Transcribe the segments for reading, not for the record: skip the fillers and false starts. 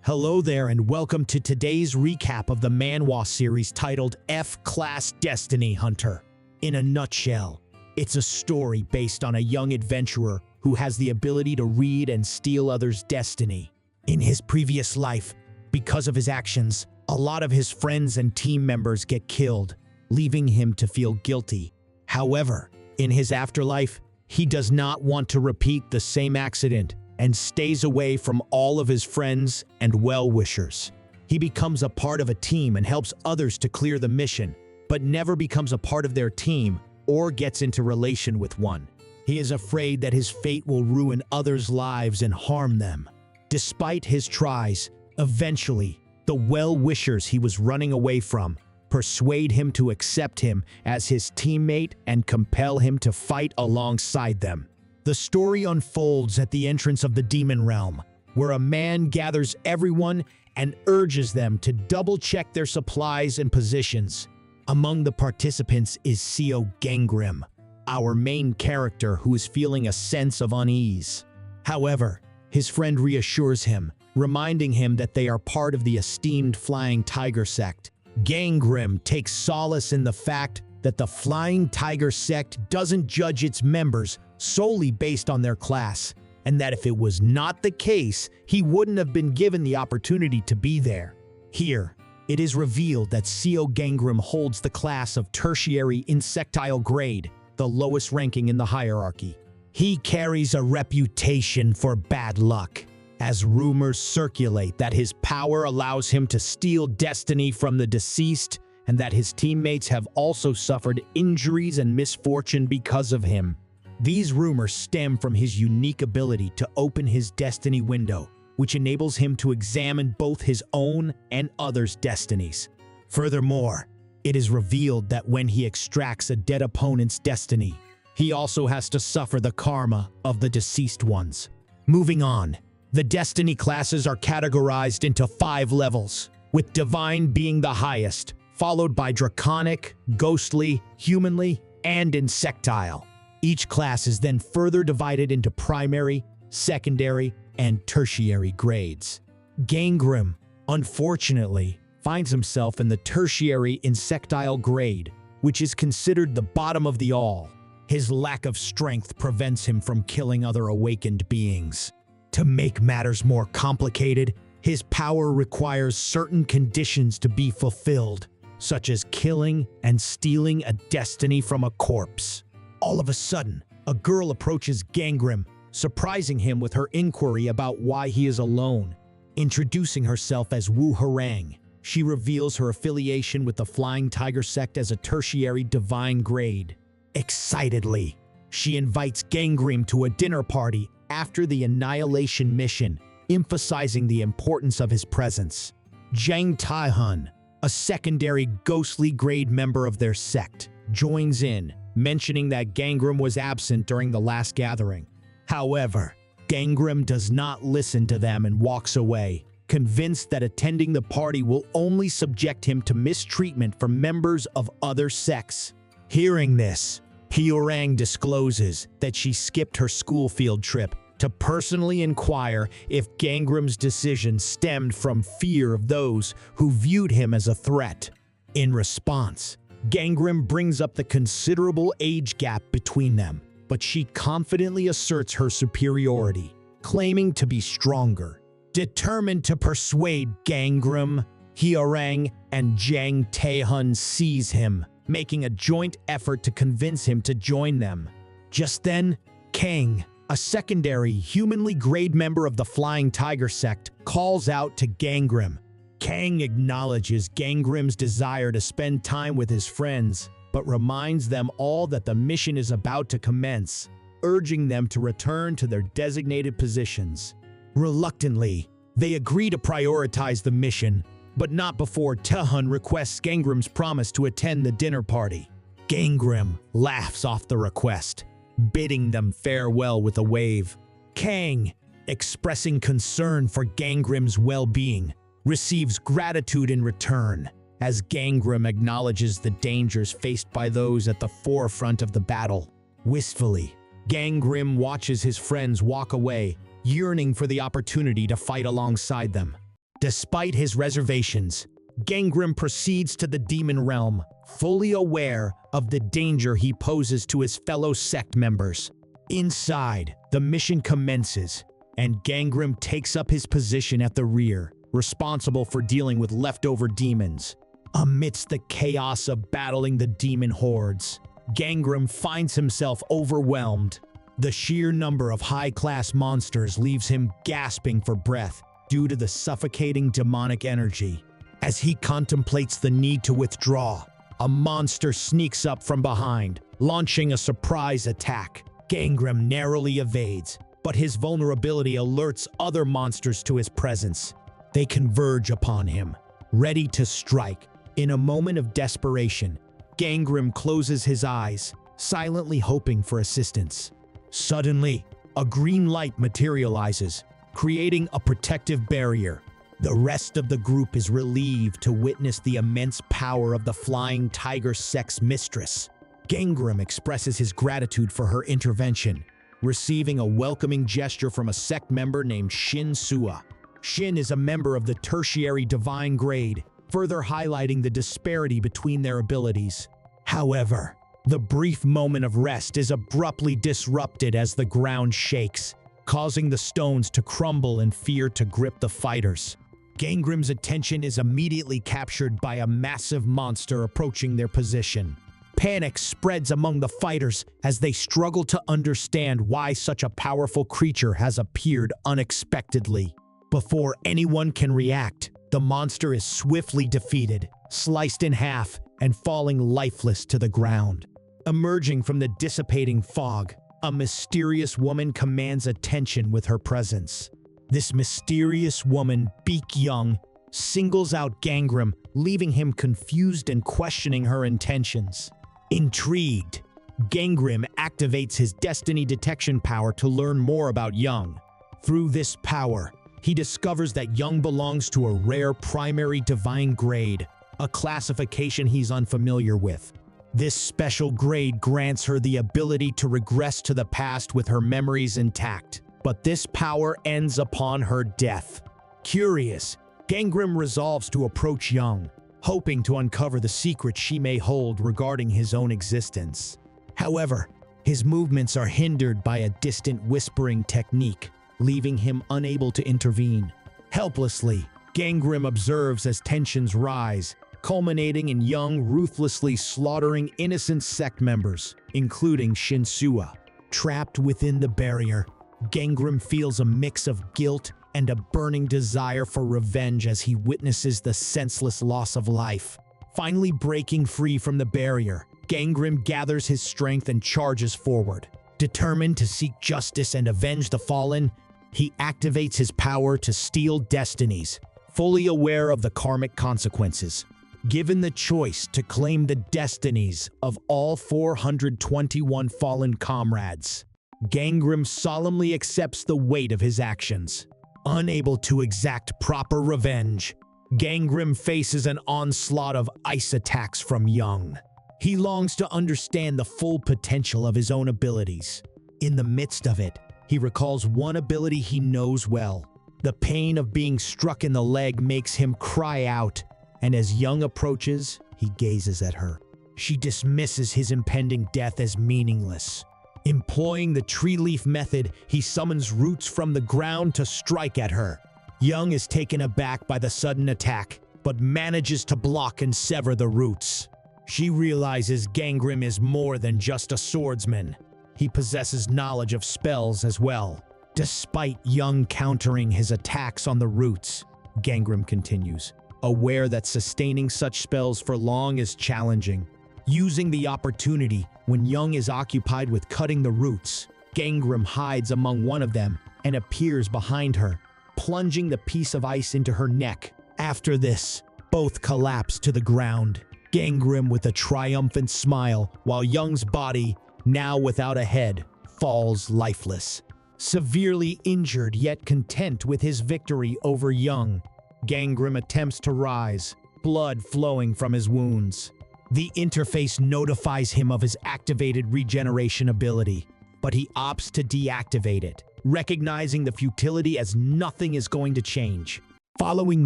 Hello there and welcome to today's recap of the Manhwa series titled F-Class Destiny Hunter. In a nutshell, it's a story based on a young adventurer who has the ability to read and steal others' destiny. In his previous life, because of his actions, a lot of his friends and team members get killed, leaving him to feel guilty. However, in his afterlife, he does not want to repeat the same accident and stays away from all of his friends and well-wishers. He becomes a part of a team and helps others to clear the mission, but never becomes a part of their team or gets into relation with one. He is afraid that his fate will ruin others' lives and harm them. Despite his tries, eventually, the well-wishers he was running away from persuade him to accept him as his teammate and compel him to fight alongside them. The story unfolds at the entrance of the demon realm, where a man gathers everyone and urges them to double-check their supplies and positions. Among the participants is Seo Gangrim, our main character who is feeling a sense of unease. However, his friend reassures him, reminding him that they are part of the esteemed Flying Tiger sect. Gangrim takes solace in the fact that the Flying Tiger sect doesn't judge its members solely based on their class, and that if it was not the case, he wouldn't have been given the opportunity to be there. Here, it is revealed that Seo Gangrim holds the class of tertiary insectile grade, the lowest ranking in the hierarchy. He carries a reputation for bad luck, as rumors circulate that his power allows him to steal destiny from the deceased and that his teammates have also suffered injuries and misfortune because of him. These rumors stem from his unique ability to open his destiny window, which enables him to examine both his own and others' destinies. Furthermore, it is revealed that when he extracts a dead opponent's destiny, he also has to suffer the karma of the deceased ones. Moving on, the destiny classes are categorized into 5 levels, with divine being the highest, followed by draconic, ghostly, humanly, and insectile. Each class is then further divided into primary, secondary, and tertiary grades. Gangrim, unfortunately, finds himself in the tertiary insectile grade, which is considered the bottom of the all. His lack of strength prevents him from killing other awakened beings. To make matters more complicated, his power requires certain conditions to be fulfilled, such as killing and stealing a destiny from a corpse. All of a sudden, a girl approaches Gangrim, surprising him with her inquiry about why he is alone. Introducing herself as Wu Harang, she reveals her affiliation with the Flying Tiger sect as a tertiary divine grade. Excitedly, she invites Gangrim to a dinner party after the Annihilation mission, emphasizing the importance of his presence. Jang Taihun, a secondary ghostly grade member of their sect, joins in, mentioning that Gangrim was absent during the last gathering. However, Gangrim does not listen to them and walks away, convinced that attending the party will only subject him to mistreatment from members of other sects. Hearing this, Hyorang discloses that she skipped her school field trip to personally inquire if Gangrim's decision stemmed from fear of those who viewed him as a threat. In response, Gangrim brings up the considerable age gap between them, but she confidently asserts her superiority, claiming to be stronger. Determined to persuade Gangrim, Hyorang and Jang Taehun seize him, making a joint effort to convince him to join them. Just then, Kang, a secondary humanly grade member of the Flying Tiger sect, calls out to Gangrim. Kang acknowledges Gangrim's desire to spend time with his friends, but reminds them all that the mission is about to commence, urging them to return to their designated positions. Reluctantly, they agree to prioritize the mission, but not before Taehun requests Gangrim's promise to attend the dinner party. Gangrim laughs off the request, bidding them farewell with a wave. Kang, expressing concern for Gangrim's well-being, receives gratitude in return, as Gangrim acknowledges the dangers faced by those at the forefront of the battle. Wistfully, Gangrim watches his friends walk away, yearning for the opportunity to fight alongside them. Despite his reservations, Gangrim proceeds to the demon realm, fully aware of the danger he poses to his fellow sect members. Inside, the mission commences, and Gangrim takes up his position at the rear, responsible for dealing with leftover demons. Amidst the chaos of battling the demon hordes, Gangrim finds himself overwhelmed. The sheer number of high-class monsters leaves him gasping for breath due to the suffocating demonic energy. As he contemplates the need to withdraw, a monster sneaks up from behind, launching a surprise attack. Gangrim narrowly evades, but his vulnerability alerts other monsters to his presence. They converge upon him, ready to strike. In a moment of desperation, Gangrim closes his eyes, silently hoping for assistance. Suddenly, a green light materializes, creating a protective barrier. The rest of the group is relieved to witness the immense power of the Flying Tiger Sect's mistress. Gangrim expresses his gratitude for her intervention, receiving a welcoming gesture from a sect member named Shin Sua. Shin is a member of the tertiary divine grade, further highlighting the disparity between their abilities. However, the brief moment of rest is abruptly disrupted as the ground shakes, causing the stones to crumble and fear to grip the fighters. Gangrim's attention is immediately captured by a massive monster approaching their position. Panic spreads among the fighters as they struggle to understand why such a powerful creature has appeared unexpectedly. Before anyone can react, the monster is swiftly defeated, sliced in half, and falling lifeless to the ground. Emerging from the dissipating fog, a mysterious woman commands attention with her presence. This mysterious woman, Beak Young, singles out Gangrim, leaving him confused and questioning her intentions. Intrigued, Gangrim activates his destiny detection power to learn more about Young. Through this power, he discovers that Young belongs to a rare primary divine grade, a classification he's unfamiliar with. This special grade grants her the ability to regress to the past with her memories intact, but this power ends upon her death. Curious, Gangrim resolves to approach Young, hoping to uncover the secret she may hold regarding his own existence. However, his movements are hindered by a distant whispering technique, leaving him unable to intervene. Helplessly, Gangrim observes as tensions rise, culminating in Young ruthlessly slaughtering innocent sect members, including Shinsua. Trapped within the barrier, Gangrim feels a mix of guilt and a burning desire for revenge as he witnesses the senseless loss of life. Finally breaking free from the barrier, Gangrim gathers his strength and charges forward. Determined to seek justice and avenge the fallen, he activates his power to steal destinies, fully aware of the karmic consequences. Given the choice to claim the destinies of all 421 fallen comrades, Gangrim solemnly accepts the weight of his actions. Unable to exact proper revenge, Gangrim faces an onslaught of ice attacks from Young. He longs to understand the full potential of his own abilities. In the midst of it, he recalls one ability he knows well. The pain of being struck in the leg makes him cry out, and as Young approaches, he gazes at her. She dismisses his impending death as meaningless. Employing the tree leaf method, he summons roots from the ground to strike at her. Young is taken aback by the sudden attack, but manages to block and sever the roots. She realizes Gangrim is more than just a swordsman. He possesses knowledge of spells as well. Despite Young countering his attacks on the roots, Gangrim continues, aware that sustaining such spells for long is challenging. Using the opportunity, when Young is occupied with cutting the roots, Gangrim hides among one of them and appears behind her, plunging the piece of ice into her neck. After this, both collapse to the ground, Gangrim with a triumphant smile, while Young's body, now without a head, falls lifeless. Severely injured yet content with his victory over Young, Gangrim attempts to rise, blood flowing from his wounds. The interface notifies him of his activated regeneration ability, but he opts to deactivate it, recognizing the futility as nothing is going to change. Following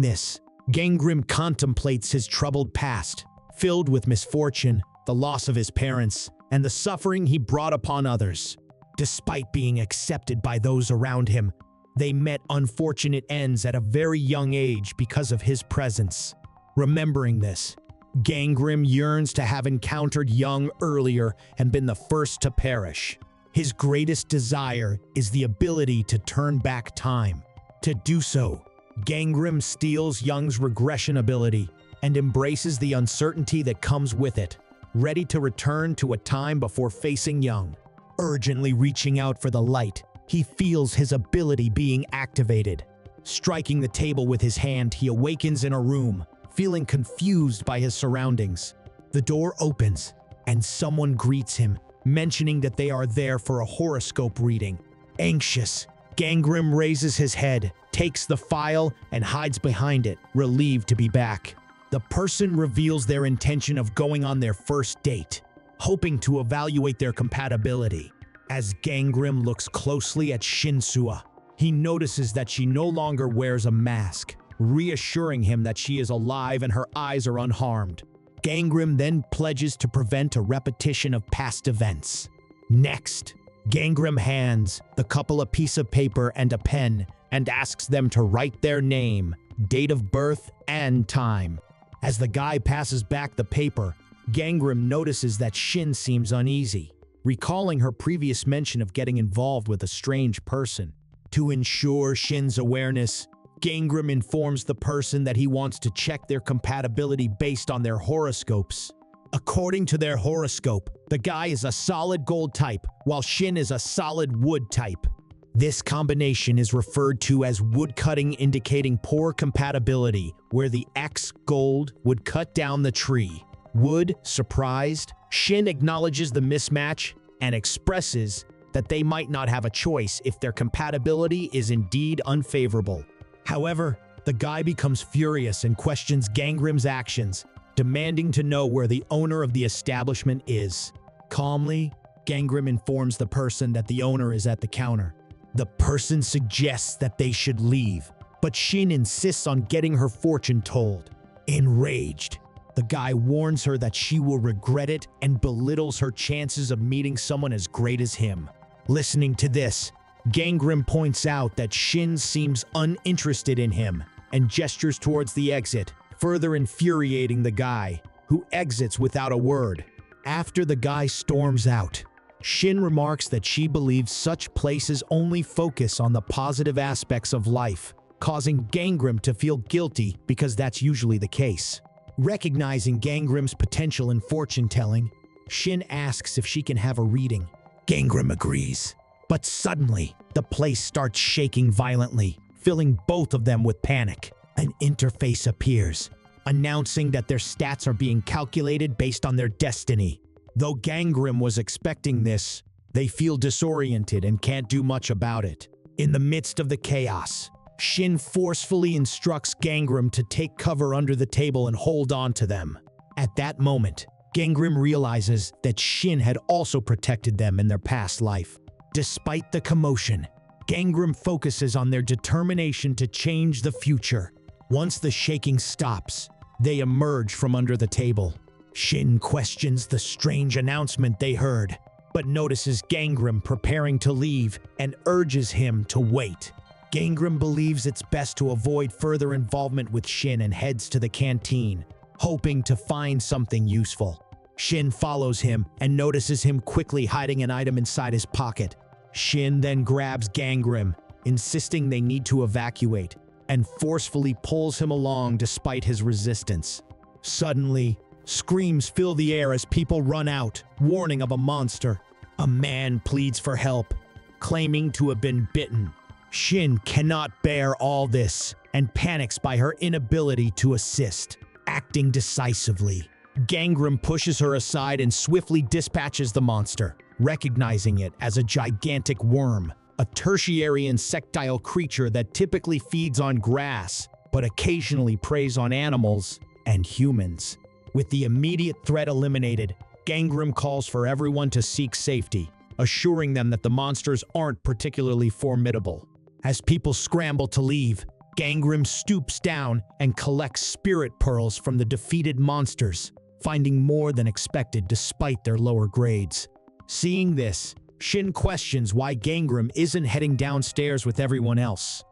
this, Gangrym contemplates his troubled past, filled with misfortune, the loss of his parents, and the suffering he brought upon others. Despite being accepted by those around him, they met unfortunate ends at a very young age because of his presence. Remembering this, Gangrym yearns to have encountered Young earlier and been the first to perish. His greatest desire is the ability to turn back time. To do so, Gangrym steals Young's regression ability and embraces the uncertainty that comes with it, ready to return to a time before facing Young. Urgently reaching out for the light, he feels his ability being activated. Striking the table with his hand, he awakens in a room, feeling confused by his surroundings. The door opens, and someone greets him, mentioning that they are there for a horoscope reading. Anxious, Gangrym raises his head, takes the file, and hides behind it, relieved to be back. The person reveals their intention of going on their first date, hoping to evaluate their compatibility. As Gangrym looks closely at Shinsua, he notices that she no longer wears a mask, reassuring him that she is alive and her eyes are unharmed. Gangrym then pledges to prevent a repetition of past events. Next, Gangrym hands the couple a piece of paper and a pen and asks them to write their name, date of birth, and time. As the guy passes back the paper, Gangrym notices that Shin seems uneasy, recalling her previous mention of getting involved with a strange person. To ensure Shin's awareness, Gangrym informs the person that he wants to check their compatibility based on their horoscopes. According to their horoscope, the guy is a solid gold type, while Shin is a solid wood type. This combination is referred to as woodcutting, indicating poor compatibility, where the X gold would cut down the tree. Wood, surprised, Shin acknowledges the mismatch and expresses that they might not have a choice if their compatibility is indeed unfavorable. However, the guy becomes furious and questions Gangrym's actions, demanding to know where the owner of the establishment is. Calmly, Gangrym informs the person that the owner is at the counter. The person suggests that they should leave, but Shin insists on getting her fortune told. Enraged, the guy warns her that she will regret it and belittles her chances of meeting someone as great as him. Listening to this, Gangrym points out that Shin seems uninterested in him and gestures towards the exit, further infuriating the guy, who exits without a word. After the guy storms out, Shin remarks that she believes such places only focus on the positive aspects of life, causing Gangrym to feel guilty because that's usually the case. Recognizing Gangrym's potential in fortune-telling, Shin asks if she can have a reading. Gangrym agrees, but suddenly, the place starts shaking violently, filling both of them with panic. An interface appears, announcing that their stats are being calculated based on their destiny. Though Gangrym was expecting this, they feel disoriented and can't do much about it. In the midst of the chaos, Shin forcefully instructs Gangrym to take cover under the table and hold on to them. At that moment, Gangrym realizes that Shin had also protected them in their past life. Despite the commotion, Gangrym focuses on their determination to change the future. Once the shaking stops, they emerge from under the table. Shin questions the strange announcement they heard, but notices Gangrym preparing to leave and urges him to wait. Gangrym believes it's best to avoid further involvement with Shin and heads to the canteen, hoping to find something useful. Shin follows him and notices him quickly hiding an item inside his pocket. Shin then grabs Gangrym, insisting they need to evacuate, and forcefully pulls him along despite his resistance. Suddenly, screams fill the air as people run out, warning of a monster. A man pleads for help, claiming to have been bitten. Shin cannot bear all this and panics by her inability to assist. Acting decisively, Gangrym pushes her aside and swiftly dispatches the monster, recognizing it as a gigantic worm, a tertiary insectile creature that typically feeds on grass, but occasionally preys on animals and humans. With the immediate threat eliminated, Gangrym calls for everyone to seek safety, assuring them that the monsters aren't particularly formidable. As people scramble to leave, Gangrim stoops down and collects spirit pearls from the defeated monsters, finding more than expected despite their lower grades. Seeing this, Shin questions why Gangrim isn't heading downstairs with everyone else.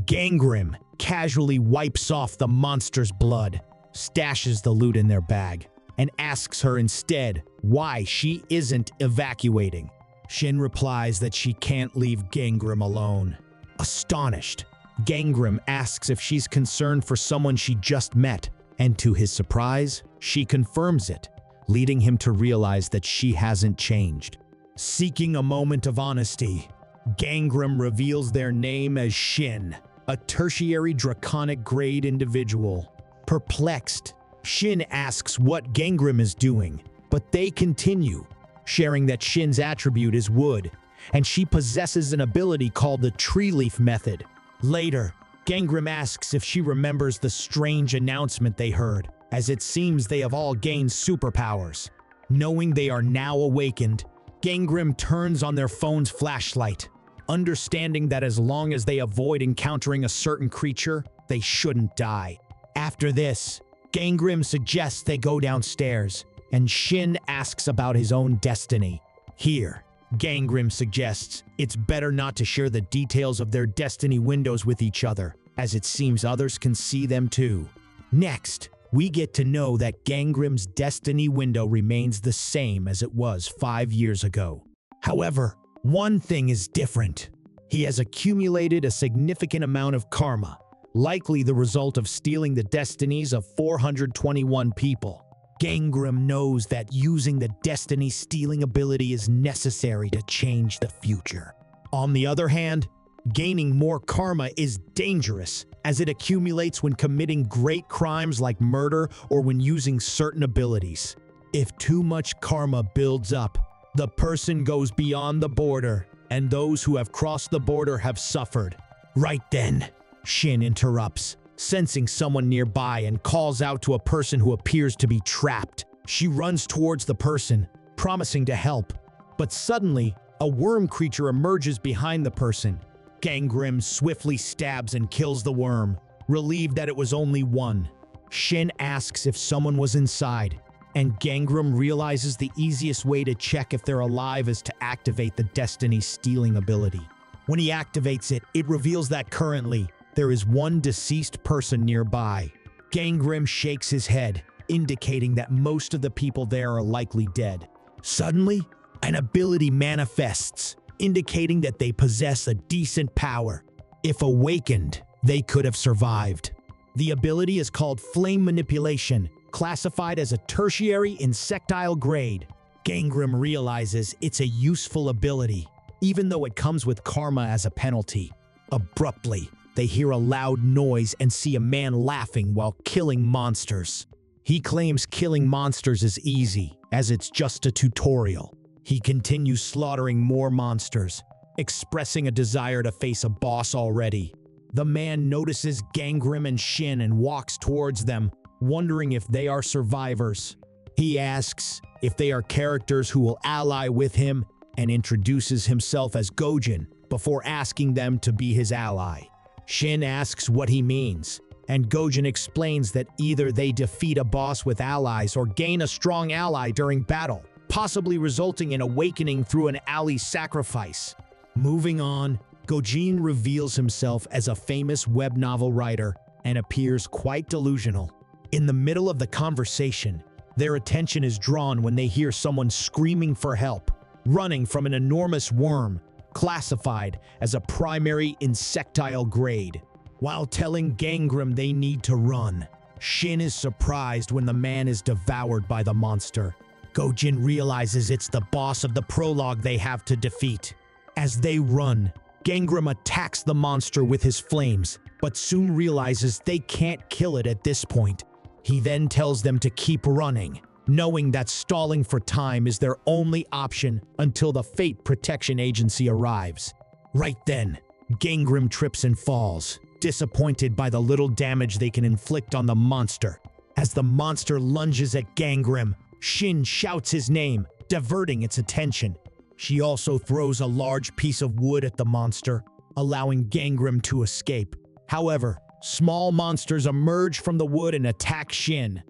Gangrim casually wipes off the monster's blood, stashes the loot in their bag, and asks her instead why she isn't evacuating. Shin replies that she can't leave Gangrim alone. Astonished, Gangrim asks if she's concerned for someone she just met, and to his surprise, she confirms it, leading him to realize that she hasn't changed. Seeking a moment of honesty, Gangrim reveals their name as Shin, a tertiary draconic grade individual. Perplexed, Shin asks what Gangrim is doing, but they continue, sharing that Shin's attribute is wood, and she possesses an ability called the tree leaf method. Later, Gangrim asks if she remembers the strange announcement they heard, as it seems they have all gained superpowers. Knowing they are now awakened, Gangrim turns on their phone's flashlight, understanding that as long as they avoid encountering a certain creature, they shouldn't die. After this, Gangrim suggests they go downstairs, and Shin asks about his own destiny. Here, Gangrim suggests it's better not to share the details of their destiny windows with each other, as it seems others can see them too. Next, we get to know that Gangrim's destiny window remains the same as it was 5 years ago. However, one thing is different. He has accumulated a significant amount of karma, likely the result of stealing the destinies of 421 people. Gangrim knows that using the destiny stealing ability is necessary to change the future. On the other hand, gaining more karma is dangerous, as it accumulates when committing great crimes like murder or when using certain abilities. If too much karma builds up, the person goes beyond the border, and those who have crossed the border have suffered. Right then, Shin interrupts, sensing someone nearby, and calls out to a person who appears to be trapped. She runs towards the person, promising to help, but suddenly, a worm creature emerges behind the person. Gangrim swiftly stabs and kills the worm, relieved that it was only one. Shin asks if someone was inside, and Gangrim realizes the easiest way to check if they're alive is to activate the destiny stealing ability. When he activates it, it reveals that currently, there is one deceased person nearby. Gangrim shakes his head, indicating that most of the people there are likely dead. Suddenly, an ability manifests, indicating that they possess a decent power. If awakened, they could have survived. The ability is called Flame Manipulation, classified as a tertiary insectile grade. Gangrim realizes it's a useful ability, even though it comes with karma as a penalty. Abruptly, they hear a loud noise and see a man laughing while killing monsters. He claims killing monsters is easy, as it's just a tutorial. He continues slaughtering more monsters, expressing a desire to face a boss already. The man notices Gangrim and Shin and walks towards them, wondering if they are survivors. He asks if they are characters who will ally with him and introduces himself as Gojin before asking them to be his ally. Shin asks what he means, and Gojin explains that either they defeat a boss with allies or gain a strong ally during battle, possibly resulting in awakening through an ally sacrifice. Moving on, Gojin reveals himself as a famous web novel writer and appears quite delusional. In the middle of the conversation, their attention is drawn when they hear someone screaming for help, running from an enormous worm, classified as a primary insectile grade. While telling Gangrim they need to run, Shin is surprised when the man is devoured by the monster. Gojin realizes it's the boss of the prologue they have to defeat. As they run, Gangrim attacks the monster with his flames, but soon realizes they can't kill it at this point. He then tells them to keep running, knowing that stalling for time is their only option until the Fate Protection Agency arrives. Right then, Gangrim trips and falls, disappointed by the little damage they can inflict on the monster. As the monster lunges at Gangrim, Shin shouts his name, diverting its attention. She also throws a large piece of wood at the monster, allowing Gangrim to escape. However, Small monsters emerge from the wood and attack Shin.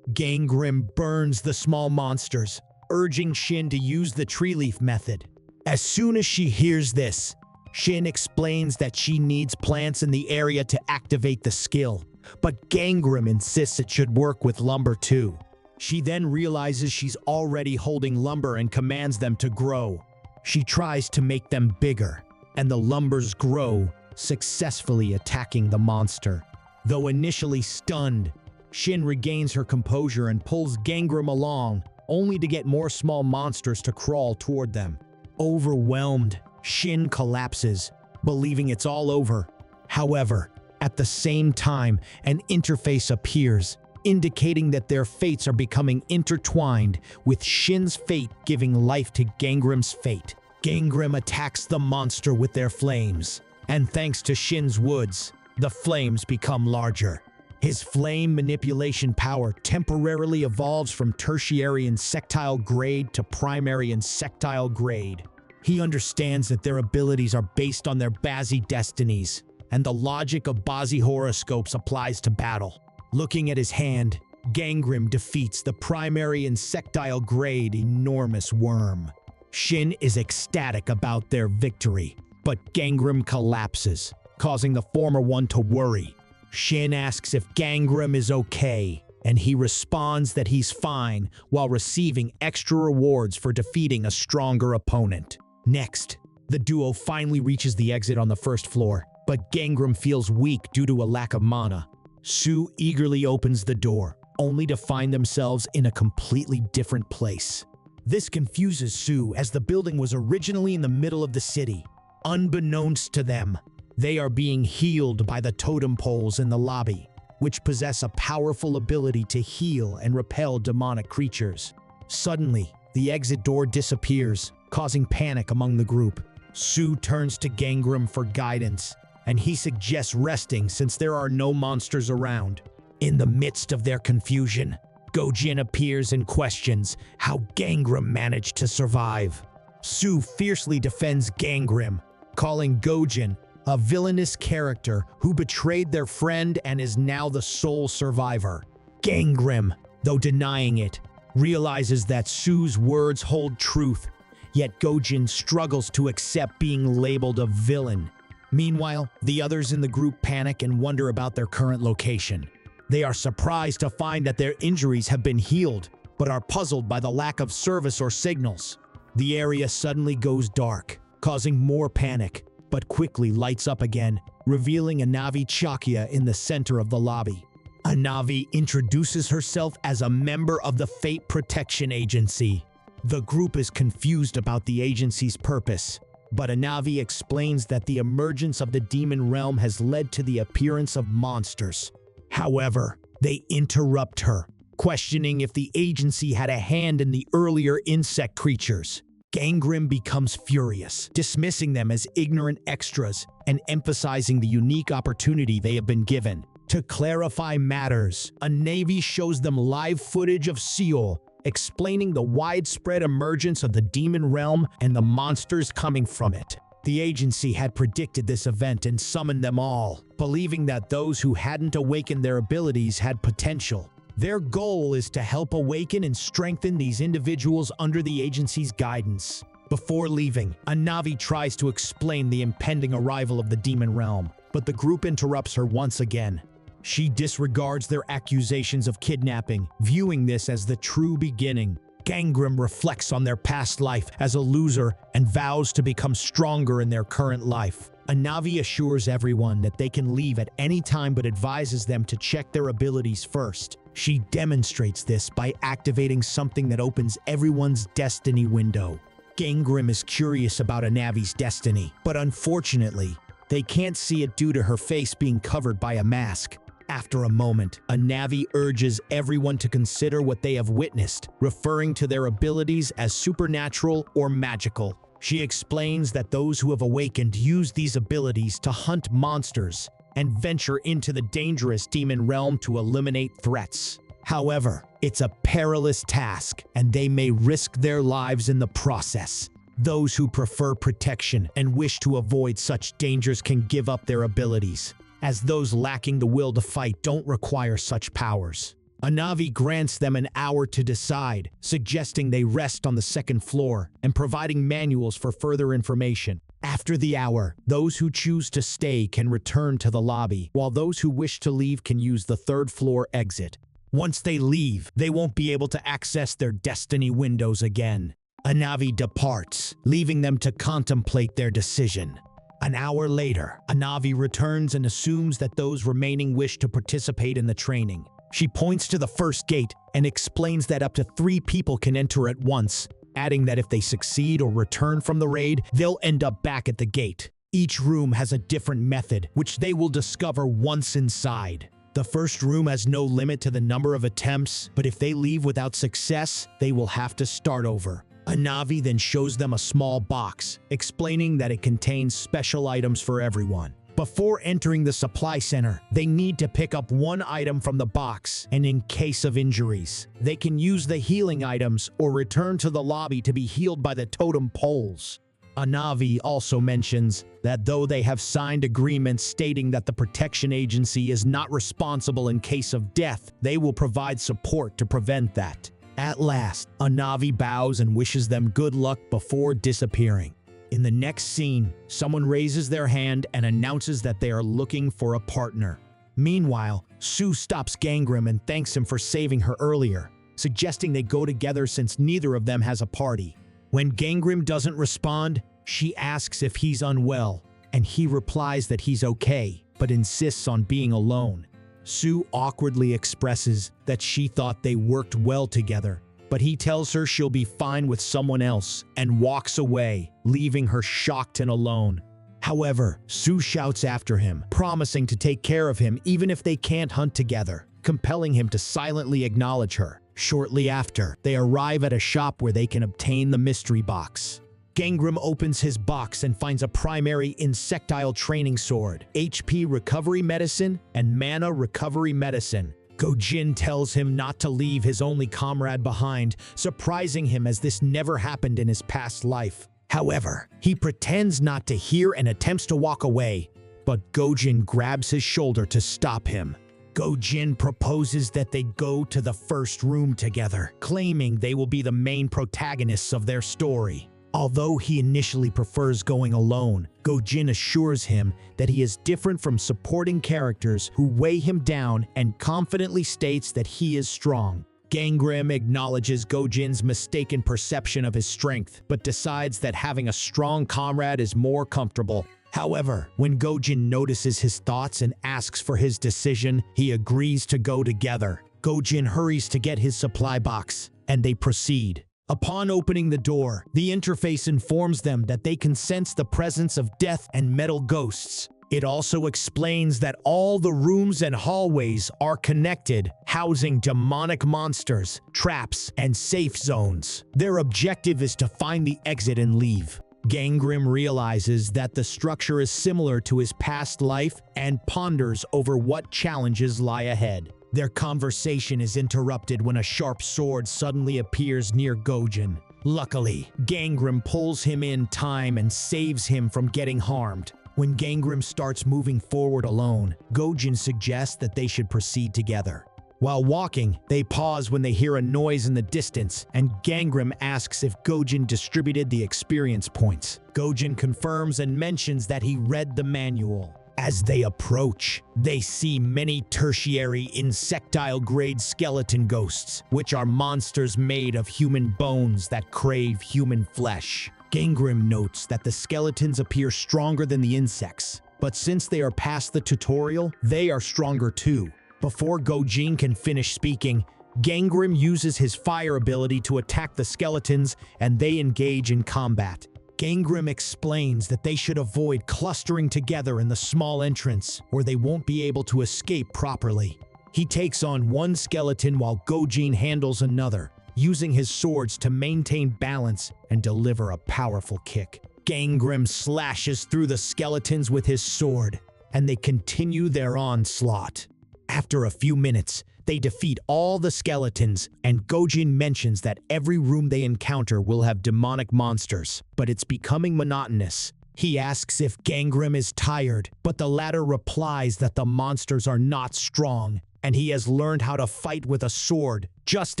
Gangrim burns the small monsters, urging Shin to use the tree leaf method. As soon as she hears this, Shin explains that she needs plants in the area to activate the skill, but Gangrim insists it should work with lumber too. She then realizes she's already holding lumber and commands them to grow. She tries to make them bigger, and the lumbers grow, successfully attacking the monster. Though initially stunned, Shin regains her composure and pulls Gangrim along, only to get more small monsters to crawl toward them. Overwhelmed, Shin collapses, believing it's all over. However, at the same time, an interface appears, indicating that their fates are becoming intertwined, with Shin's fate giving life to Gangrim's fate. Gangrim attacks the monster with their flames, and thanks to Shin's woods, the flames become larger. His flame manipulation power temporarily evolves from tertiary insectile grade to primary insectile grade. He understands that their abilities are based on their Bazi destinies, and the logic of Bazi horoscopes applies to battle. Looking at his hand, Gangrim defeats the primary insectile grade enormous worm. Shin is ecstatic about their victory, but Gangrim collapses, causing the former one to worry. Shin asks if Gangrim is okay, and he responds that he's fine while receiving extra rewards for defeating a stronger opponent. Next, the duo finally reaches the exit on the first floor, but Gangrim feels weak due to a lack of mana. Sue eagerly opens the door, only to find themselves in a completely different place. This confuses Sue as the building was originally in the middle of the city. Unbeknownst to them, they are being healed by the totem poles in the lobby, which possess a powerful ability to heal and repel demonic creatures. Suddenly, the exit door disappears, causing panic among the group. Sue turns to Gangrim for guidance, and he suggests resting since there are no monsters around. In the midst of their confusion, Gojin appears and questions how Gangrim managed to survive. Sue fiercely defends Gangrim, calling Gojin a villainous character who betrayed their friend and is now the sole survivor. Gangrim, though denying it, realizes that Sue's words hold truth, yet Gojin struggles to accept being labeled a villain. Meanwhile, the others in the group panic and wonder about their current location. They are surprised to find that their injuries have been healed, but are puzzled by the lack of service or signals. The area suddenly goes dark, causing more panic, but quickly lights up again, revealing Anavi Chakya in the center of the lobby. Anavi introduces herself as a member of the Fate Protection Agency. The group is confused about the agency's purpose, but Anavi explains that the emergence of the demon realm has led to the appearance of monsters. However, they interrupt her, questioning if the agency had a hand in the earlier insect creatures. Gangrim becomes furious, dismissing them as ignorant extras and emphasizing the unique opportunity they have been given. To clarify matters, a Navy shows them live footage of Seoul, explaining the widespread emergence of the demon realm and the monsters coming from it. The agency had predicted this event and summoned them all, believing that those who hadn't awakened their abilities had potential. Their goal is to help awaken and strengthen these individuals under the agency's guidance. Before leaving, a Navi tries to explain the impending arrival of the demon realm, but the group interrupts her once again. She disregards their accusations of kidnapping, viewing this as the true beginning. Gangrim reflects on their past life as a loser and vows to become stronger in their current life. Anavi assures everyone that they can leave at any time but advises them to check their abilities first. She demonstrates this by activating something that opens everyone's destiny window. Gangrim is curious about Anavi's destiny, but unfortunately, they can't see it due to her face being covered by a mask. After a moment, Anavi urges everyone to consider what they have witnessed, referring to their abilities as supernatural or magical. She explains that those who have awakened use these abilities to hunt monsters and venture into the dangerous demon realm to eliminate threats. However, it's a perilous task, and they may risk their lives in the process. Those who prefer protection and wish to avoid such dangers can give up their abilities. as those lacking the will to fight don't require such powers. Anavi grants them an hour to decide, suggesting they rest on the second floor and providing manuals for further information. After the hour, those who choose to stay can return to the lobby, while those who wish to leave can use the third floor exit. Once they leave, they won't be able to access their destiny windows again. Anavi departs, leaving them to contemplate their decision. An hour later, Anavi returns and assumes that those remaining wish to participate in the training. She points to the first gate and explains that up to 3 people can enter at once, adding that if they succeed or return from the raid, they'll end up back at the gate. Each room has a different method, which they will discover once inside. The first room has no limit to the number of attempts, but if they leave without success, they will have to start over. Anavi then shows them a small box, explaining that it contains special items for everyone. Before entering the supply center, they need to pick up one item from the box, and in case of injuries, they can use the healing items or return to the lobby to be healed by the totem poles. Anavi also mentions that though they have signed agreements stating that the protection agency is not responsible in case of death, they will provide support to prevent that. At last, Anavi bows and wishes them good luck before disappearing. In the next scene, someone raises their hand and announces that they are looking for a partner. Meanwhile, Sue stops Gangram and thanks him for saving her earlier, suggesting they go together since neither of them has a party. When Gangram doesn't respond, she asks if he's unwell, and he replies that he's okay, but insists on being alone. Sue awkwardly expresses that she thought they worked well together, but he tells her she'll be fine with someone else and walks away, leaving her shocked and alone. However, Sue shouts after him, promising to take care of him even if they can't hunt together, compelling him to silently acknowledge her. Shortly after, they arrive at a shop where they can obtain the mystery box. Gangram opens his box and finds a primary insectile training sword, HP recovery medicine, and mana recovery medicine. Go-Jin tells him not to leave his only comrade behind, surprising him as this never happened in his past life. However, he pretends not to hear and attempts to walk away, but Go-Jin grabs his shoulder to stop him. Go-Jin proposes that they go to the first room together, claiming they will be the main protagonists of their story. Although he initially prefers going alone, Go-Jin assures him that he is different from supporting characters who weigh him down and confidently states that he is strong. Gangram acknowledges Go-Jin's mistaken perception of his strength, but decides that having a strong comrade is more comfortable. However, when Go-Jin notices his thoughts and asks for his decision, he agrees to go together. Go-Jin hurries to get his supply box, and they proceed. Upon opening the door, the interface informs them that they can sense the presence of death and metal ghosts. It also explains that all the rooms and hallways are connected, housing demonic monsters, traps, and safe zones. Their objective is to find the exit and leave. Gangram realizes that the structure is similar to his past life and ponders over what challenges lie ahead. Their conversation is interrupted when a sharp sword suddenly appears near Go-Jin. Luckily, Gangram pulls him in time and saves him from getting harmed. When Gangram starts moving forward alone, Go-Jin suggests that they should proceed together. While walking, they pause when they hear a noise in the distance, and Gangram asks if Go-Jin distributed the experience points. Go-Jin confirms and mentions that he read the manual. As they approach, they see many tertiary insectile-grade skeleton ghosts, which are monsters made of human bones that crave human flesh. Gangram notes that the skeletons appear stronger than the insects, but since they are past the tutorial, they are stronger too. Before Go-Jin can finish speaking, Gangram uses his fire ability to attack the skeletons, and they engage in combat. Gangram explains that they should avoid clustering together in the small entrance, or they won't be able to escape properly. He takes on one skeleton while Go-Jin handles another, using his swords to maintain balance and deliver a powerful kick. Gangram slashes through the skeletons with his sword, and they continue their onslaught. After a few minutes, they defeat all the skeletons, and Go-Jin mentions that every room they encounter will have demonic monsters, but it's becoming monotonous. He asks if Gangrym is tired, but the latter replies that the monsters are not strong, and he has learned how to fight with a sword, just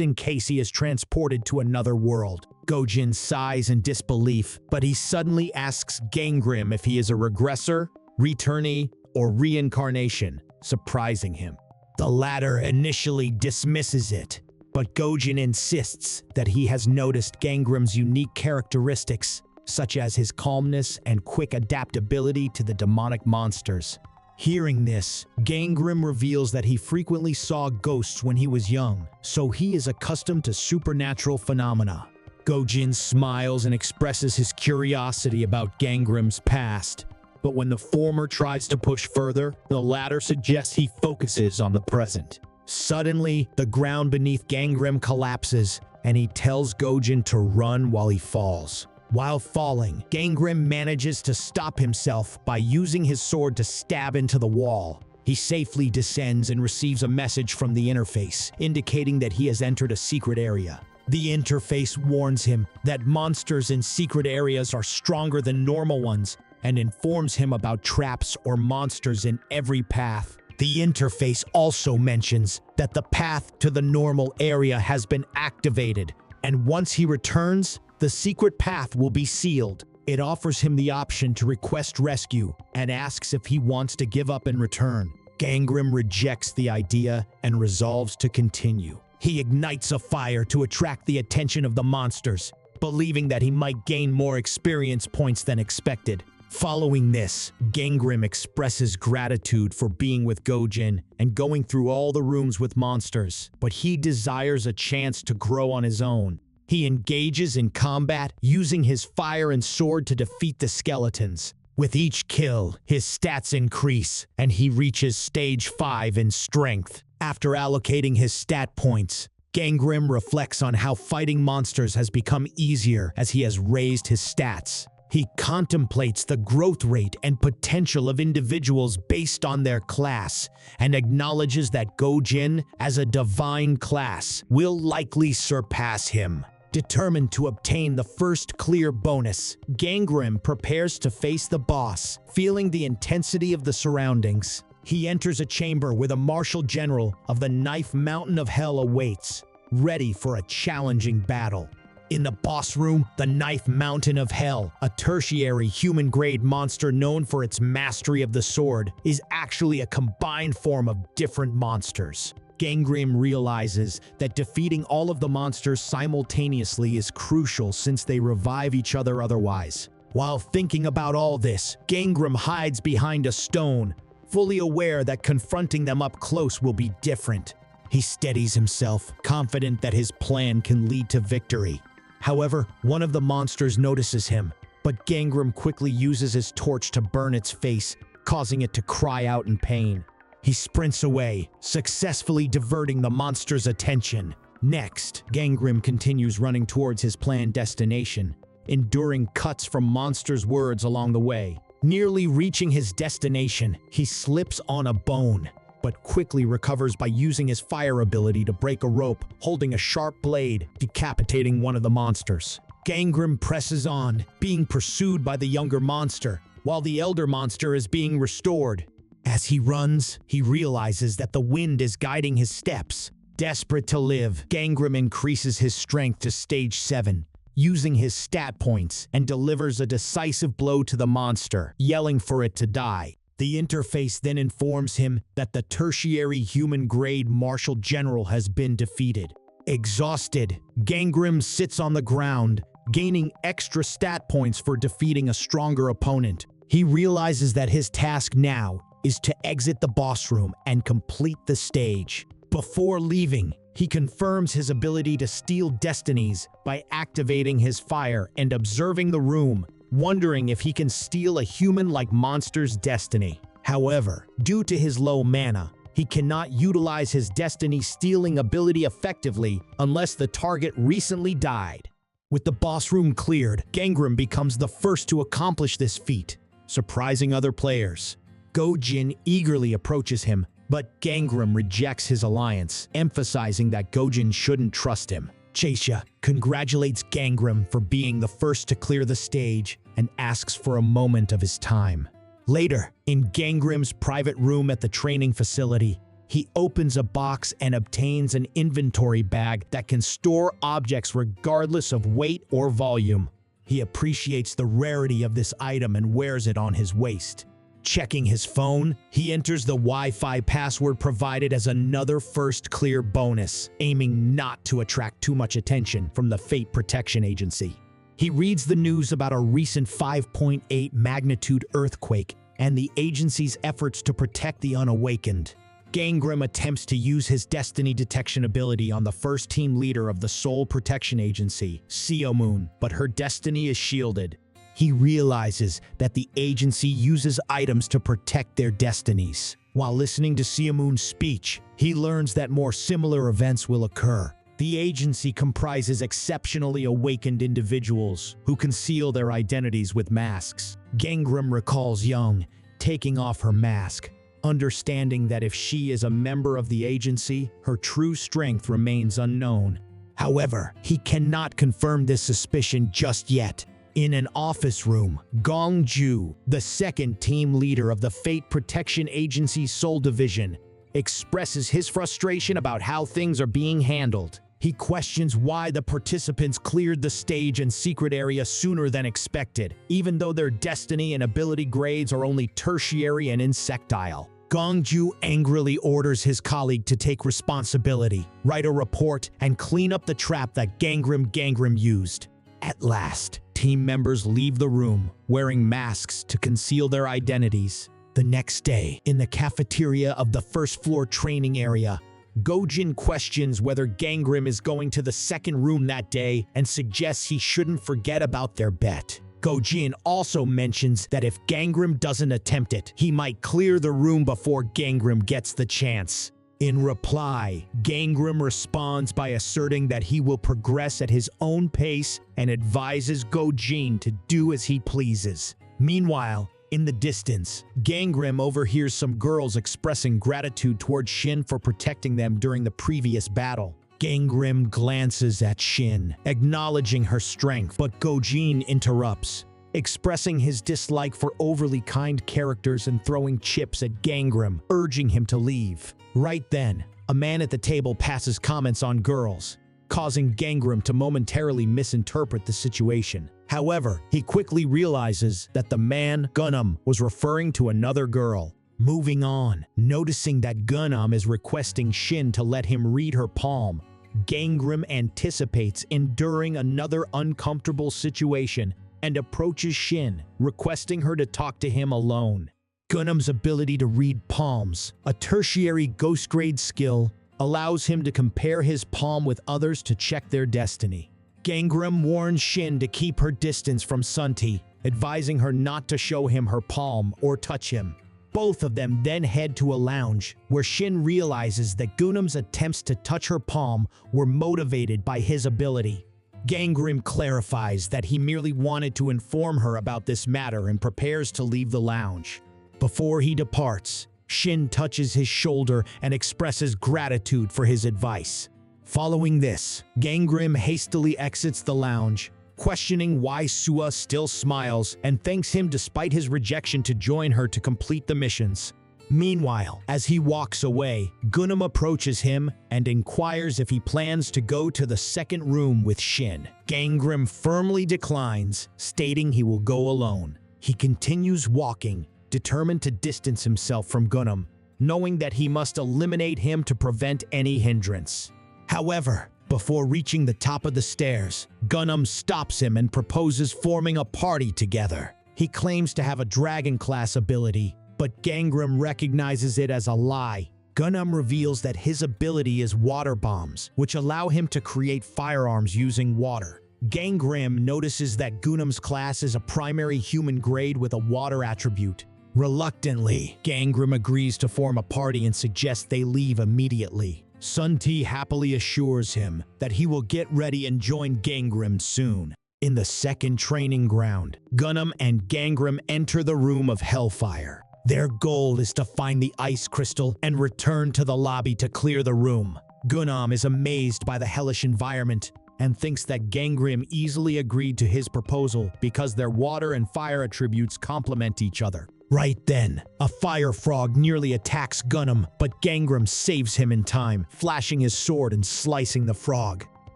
in case he is transported to another world. Gojin sighs in disbelief, but he suddenly asks Gangrym if he is a regressor, returnee, or reincarnation, surprising him. The latter initially dismisses it, but Gojin insists that he has noticed Gangrym's unique characteristics, such as his calmness and quick adaptability to the demonic monsters. Hearing this, Gangrym reveals that he frequently saw ghosts when he was young, so he is accustomed to supernatural phenomena. Gojin smiles and expresses his curiosity about Gangrym's past, but when the former tries to push further, the latter suggests he focuses on the present. Suddenly, the ground beneath Gangrym collapses, and he tells Gojin to run while he falls. While falling, Gangrym manages to stop himself by using his sword to stab into the wall. He safely descends and receives a message from the interface, indicating that he has entered a secret area. The interface warns him that monsters in secret areas are stronger than normal ones and informs him about traps or monsters in every path. The interface also mentions that the path to the normal area has been activated, and once he returns, the secret path will be sealed. It offers him the option to request rescue and asks if he wants to give up and return. Gangrym rejects the idea and resolves to continue. He ignites a fire to attract the attention of the monsters, believing that he might gain more experience points than expected. Following this, Gangrym expresses gratitude for being with Gojin and going through all the rooms with monsters, but he desires a chance to grow on his own. He engages in combat, using his fire and sword to defeat the skeletons. With each kill, his stats increase, and he reaches stage 5 in strength. After allocating his stat points, Gangrym reflects on how fighting monsters has become easier as he has raised his stats. He contemplates the growth rate and potential of individuals based on their class and acknowledges that Gojin, as a divine class, will likely surpass him. Determined to obtain the first clear bonus, Gangrym prepares to face the boss, feeling the intensity of the surroundings. He enters a chamber where the Marshal General of the Knife Mountain of Hell awaits, ready for a challenging battle. In the boss room, the Knife Mountain of Hell, a tertiary human-grade monster known for its mastery of the sword, is actually a combined form of different monsters. Gangrym realizes that defeating all of the monsters simultaneously is crucial since they revive each other otherwise. While thinking about all this, Gangrym hides behind a stone, fully aware that confronting them up close will be different. He steadies himself, confident that his plan can lead to victory. However, one of the monsters notices him, but Gangrym quickly uses his torch to burn its face, causing it to cry out in pain. He sprints away, successfully diverting the monster's attention. Next, Gangrym continues running towards his planned destination, enduring cuts from monsters' words along the way. Nearly reaching his destination, he slips on a bone, but quickly recovers by using his fire ability to break a rope, holding a sharp blade, decapitating one of the monsters. Gangrym presses on, being pursued by the younger monster, while the elder monster is being restored. As he runs, he realizes that the wind is guiding his steps. Desperate to live, Gangrym increases his strength to stage 7, using his stat points, and delivers a decisive blow to the monster, yelling for it to die. The interface then informs him that the tertiary human-grade Marshal General has been defeated. Exhausted, Gangrym sits on the ground, gaining extra stat points for defeating a stronger opponent. He realizes that his task now is to exit the boss room and complete the stage. Before leaving, he confirms his ability to steal destinies by activating his fire and observing the room, wondering if he can steal a human-like monster's destiny. However, due to his low mana, he cannot utilize his destiny-stealing ability effectively unless the target recently died. With the boss room cleared, Gangrym becomes the first to accomplish this feat, surprising other players. Gojin eagerly approaches him, but Gangrym rejects his alliance, emphasizing that Gojin shouldn't trust him. Chaisha congratulates Gangram for being the first to clear the stage and asks for a moment of his time. Later, in Gangram's private room at the training facility, he opens a box and obtains an inventory bag that can store objects regardless of weight or volume. He appreciates the rarity of this item and wears it on his waist. Checking his phone, he enters the Wi-Fi password provided as another first clear bonus, aiming not to attract too much attention from the Fate Protection Agency. He reads the news about a recent 5.8 magnitude earthquake and the agency's efforts to protect the unawakened. Gangram attempts to use his destiny detection ability on the first team leader of the Soul Protection Agency, Seomoon, but her destiny is shielded. He realizes that the agency uses items to protect their destinies. While listening to Seomoon's speech, he learns that more similar events will occur. The agency comprises exceptionally awakened individuals who conceal their identities with masks. Gangram recalls Young taking off her mask, understanding that if she is a member of the agency, her true strength remains unknown. However, he cannot confirm this suspicion just yet. In an office room, Gongju, the second team leader of the Fate Protection Agency's Soul Division, expresses his frustration about how things are being handled. He questions why the participants cleared the stage and secret area sooner than expected, even though their destiny and ability grades are only tertiary and insectile. Gongju angrily orders his colleague to take responsibility, write a report, and clean up the trap that Gangram used. At last, team members leave the room, wearing masks to conceal their identities. The next day, in the cafeteria of the first floor training area, Gojin questions whether Gangram is going to the second room that day and suggests he shouldn't forget about their bet. Gojin also mentions that if Gangram doesn't attempt it, he might clear the room before Gangram gets the chance. In reply, Gangram responds by asserting that he will progress at his own pace and advises Gojin to do as he pleases. Meanwhile, in the distance, Gangram overhears some girls expressing gratitude toward Shin for protecting them during the previous battle. Gangram glances at Shin, acknowledging her strength, but Gojin interrupts, expressing his dislike for overly kind characters and throwing chips at Gangram, urging him to leave. Right then, a man at the table passes comments on girls, causing Gangram to momentarily misinterpret the situation. However, he quickly realizes that the man, Gunam, was referring to another girl. Moving on, noticing that Gunam is requesting Shin to let him read her palm, Gangram anticipates enduring another uncomfortable situation and approaches Shin, requesting her to talk to him alone. Gunam's ability to read palms, a tertiary ghost grade skill, allows him to compare his palm with others to check their destiny. Gangram warns Shin to keep her distance from Sunti, advising her not to show him her palm or touch him. Both of them then head to a lounge, where Shin realizes that Gunam's attempts to touch her palm were motivated by his ability. Gangram clarifies that he merely wanted to inform her about this matter and prepares to leave the lounge. Before he departs, Shin touches his shoulder and expresses gratitude for his advice. Following this, Gangram hastily exits the lounge, questioning why Sua still smiles and thanks him despite his rejection to join her to complete the missions. Meanwhile, as he walks away, Gunam approaches him and inquires if he plans to go to the second room with Shin. Gangram firmly declines, stating he will go alone. He continues walking, determined to distance himself from Gunam, knowing that he must eliminate him to prevent any hindrance. However, before reaching the top of the stairs, Gunam stops him and proposes forming a party together. He claims to have a dragon class ability, but Gangram recognizes it as a lie. Gunam reveals that his ability is water bombs, which allow him to create firearms using water. Gangram notices that Gunam's class is a primary human grade with a water attribute. Reluctantly, Gangram agrees to form a party and suggests they leave immediately. Sunti happily assures him that he will get ready and join Gangram soon. In the second training ground, Gunam and Gangram enter the Room of Hellfire. Their goal is to find the ice crystal and return to the lobby to clear the room. Gunam is amazed by the hellish environment and thinks that Gangrim easily agreed to his proposal because their water and fire attributes complement each other. Right then, a fire frog nearly attacks Gunam, but Gangrim saves him in time, flashing his sword and slicing the frog.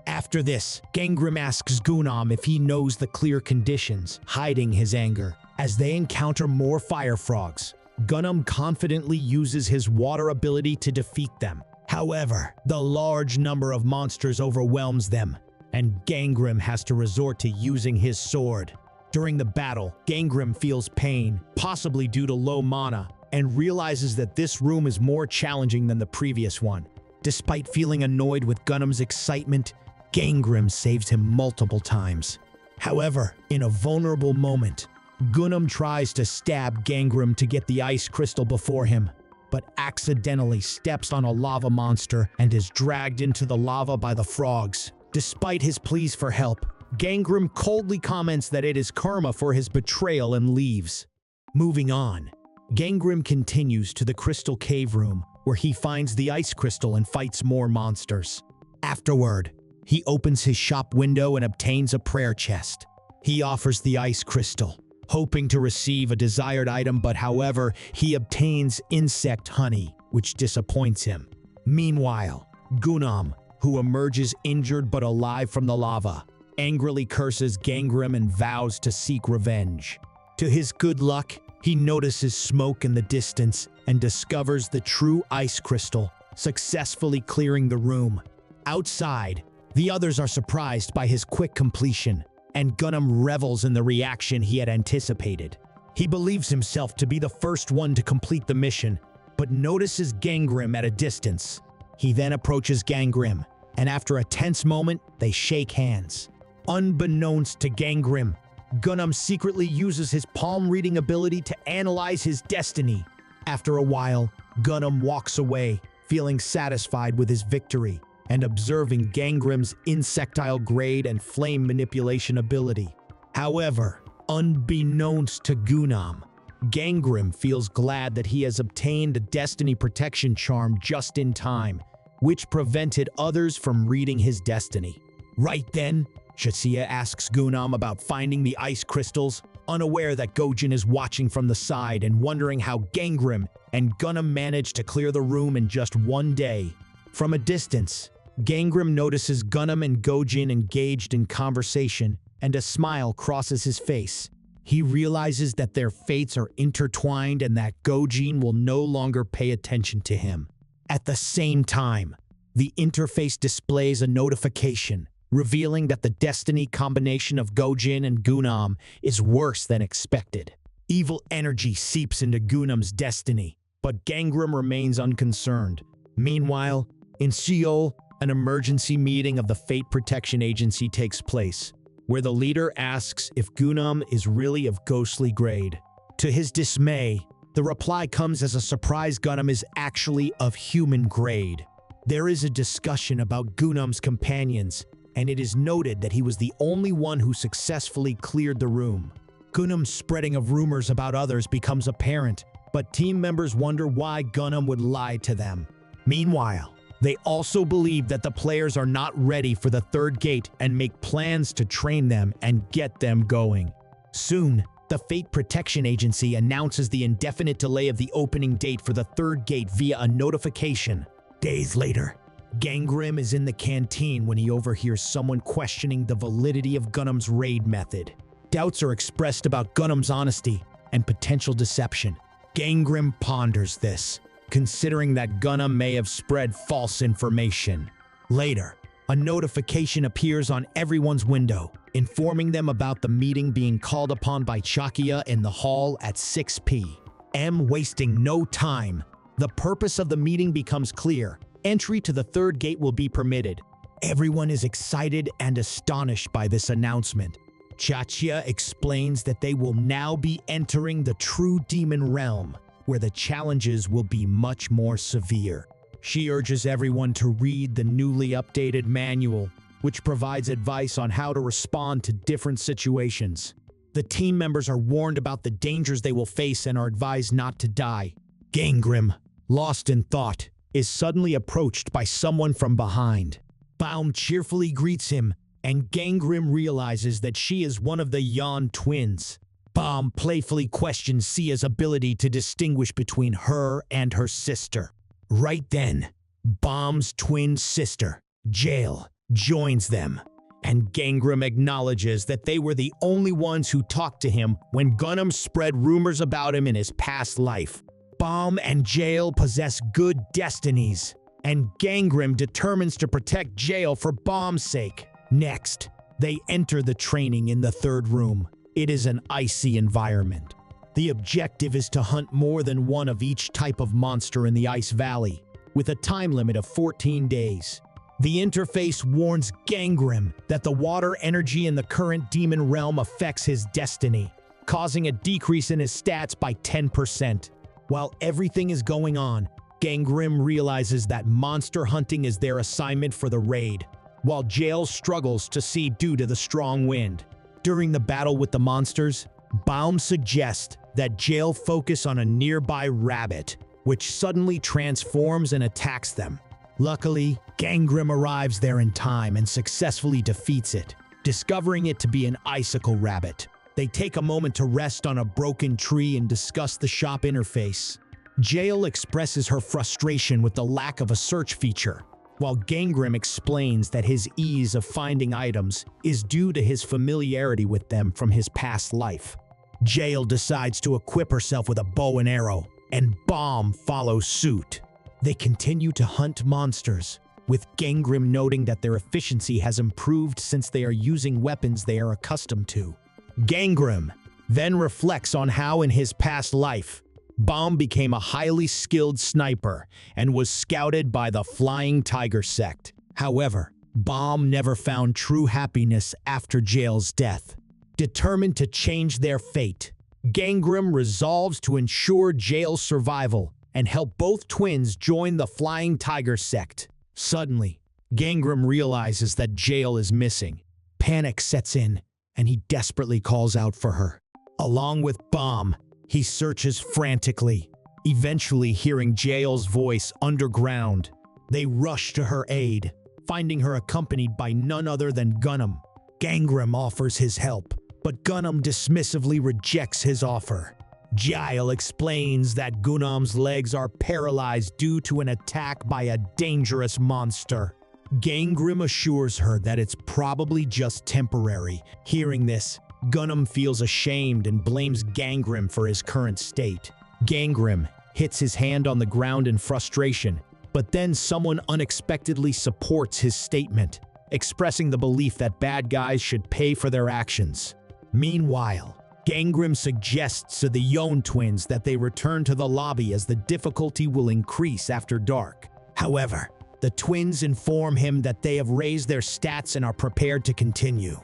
After this, Gangrim asks Gunam if he knows the clear conditions, hiding his anger. As they encounter more fire frogs, Gunam confidently uses his water ability to defeat them. However, the large number of monsters overwhelms them, and Gangrim has to resort to using his sword. During the battle, Gangrim feels pain, possibly due to low mana, and realizes that this room is more challenging than the previous one. Despite feeling annoyed with Gunam's excitement, Gangrim saves him multiple times. However, in a vulnerable moment, Gunam tries to stab Gangrim to get the ice crystal before him, but accidentally steps on a lava monster and is dragged into the lava by the frogs. Despite his pleas for help, Gangrim coldly comments that it is karma for his betrayal and leaves. Moving on, Gangrim continues to the crystal cave room, where he finds the ice crystal and fights more monsters. Afterward, he opens his shop window and obtains a prayer chest. He offers the ice crystal, hoping to receive a desired item, but however, he obtains insect honey, which disappoints him. Meanwhile, Gunam, who emerges injured but alive from the lava, angrily curses Gangrim and vows to seek revenge. To his good luck, he notices smoke in the distance and discovers the true ice crystal, successfully clearing the room. Outside, the others are surprised by his quick completion, and Gunam revels in the reaction he had anticipated. He believes himself to be the first one to complete the mission, but notices Gangrim at a distance. He then approaches Gangrim, and after a tense moment, they shake hands. Unbeknownst to Gangrim, Gunam secretly uses his palm-reading ability to analyze his destiny. After a while, Gunam walks away, feeling satisfied with his victory, and observing Gangrim's insectile grade and flame manipulation ability. However, unbeknownst to Gunam, Gangrim feels glad that he has obtained a destiny protection charm just in time, which prevented others from reading his destiny. Right then, Shasiya asks Gunam about finding the ice crystals, unaware that Gojin is watching from the side and wondering how Gangrim and Gunam managed to clear the room in just one day. From a distance, Gangrim notices Gunam and Gojin engaged in conversation, and a smile crosses his face. He realizes that their fates are intertwined and that Gojin will no longer pay attention to him. At the same time, the interface displays a notification, revealing that the destiny combination of Gojin and Gunam is worse than expected. Evil energy seeps into Gunam's destiny, but Gangrim remains unconcerned. Meanwhile, in Seoul, an emergency meeting of the Fate Protection Agency takes place, where the leader asks if Gunam is really of ghostly grade. To his dismay, the reply comes as a surprise: Gunam is actually of human grade. There is a discussion about Gunam's companions, and it is noted that he was the only one who successfully cleared the room. Gunam's spreading of rumors about others becomes apparent, but team members wonder why Gunam would lie to them. Meanwhile, they also believe that the players are not ready for the third gate and make plans to train them and get them going. Soon, the Fate Protection Agency announces the indefinite delay of the opening date for the third gate via a notification. Days later, Gangrim is in the canteen when he overhears someone questioning the validity of Gunam's raid method. Doubts are expressed about Gunam's honesty and potential deception. Gangrim ponders this, considering that Gunam may have spread false information. Later, a notification appears on everyone's window, informing them about the meeting being called upon by Chakia in the hall at 6 p.m. Wasting no time, the purpose of the meeting becomes clear. Entry to the third gate will be permitted. Everyone is excited and astonished by this announcement. Chakia explains that they will now be entering the true demon realm, where the challenges will be much more severe. She urges everyone to read the newly updated manual, which provides advice on how to respond to different situations. The team members are warned about the dangers they will face and are advised not to die. Gangrim, lost in thought, is suddenly approached by someone from behind. Baum cheerfully greets him, and Gangrim realizes that she is one of the Yan twins. Bomb playfully questions Sia's ability to distinguish between her and her sister. Right then, Bomb's twin sister, Jail, joins them, and Gangrim acknowledges that they were the only ones who talked to him when Gunham spread rumors about him in his past life. Bomb and Jail possess good destinies, and Gangrim determines to protect Jail for Bomb's sake. Next, they enter the training in the third room. It is an icy environment. The objective is to hunt more than one of each type of monster in the Ice Valley, with a time limit of 14 days. The interface warns Gangrim that the water energy in the current demon realm affects his destiny, causing a decrease in his stats by 10%. While everything is going on, Gangrim realizes that monster hunting is their assignment for the raid, while Jail struggles to see due to the strong wind. During the battle with the monsters, Baum suggests that Jail focus on a nearby rabbit, which suddenly transforms and attacks them. Luckily, Gangrim arrives there in time and successfully defeats it, discovering it to be an icicle rabbit. They take a moment to rest on a broken tree and discuss the shop interface. Jail expresses her frustration with the lack of a search feature, while Gangrim explains that his ease of finding items is due to his familiarity with them from his past life. Jail decides to equip herself with a bow and arrow, and Bomb follows suit. They continue to hunt monsters, with Gangrim noting that their efficiency has improved since they are using weapons they are accustomed to. Gangrim then reflects on how in his past life, Bomb became a highly skilled sniper and was scouted by the Flying Tiger sect. However, Bomb never found true happiness after Jail's death. Determined to change their fate, Gangrim resolves to ensure Jail's survival and help both twins join the Flying Tiger sect. Suddenly, Gangrim realizes that Jail is missing. Panic sets in, and he desperately calls out for her. Along with Bomb, he searches frantically, eventually hearing Jail's voice underground. They rush to her aid, finding her accompanied by none other than Gunham. Gangrim offers his help, but Gunham dismissively rejects his offer. Jail explains that Gunham's legs are paralyzed due to an attack by a dangerous monster. Gangrim assures her that it's probably just temporary. Hearing this, Gunham feels ashamed and blames Gangrim for his current state. Gangrim hits his hand on the ground in frustration, but then someone unexpectedly supports his statement, expressing the belief that bad guys should pay for their actions. Meanwhile, Gangrim suggests to the Yon twins that they return to the lobby as the difficulty will increase after dark. However, the twins inform him that they have raised their stats and are prepared to continue.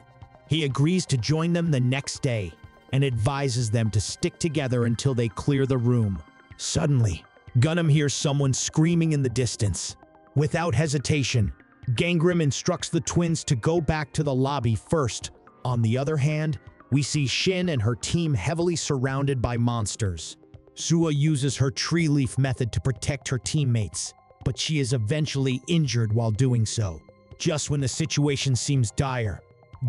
He agrees to join them the next day and advises them to stick together until they clear the room. Suddenly, Gunham hears someone screaming in the distance. Without hesitation, Gangrim instructs the twins to go back to the lobby first. On the other hand, we see Shin and her team heavily surrounded by monsters. Sua uses her tree leaf method to protect her teammates, but she is eventually injured while doing so. Just when the situation seems dire,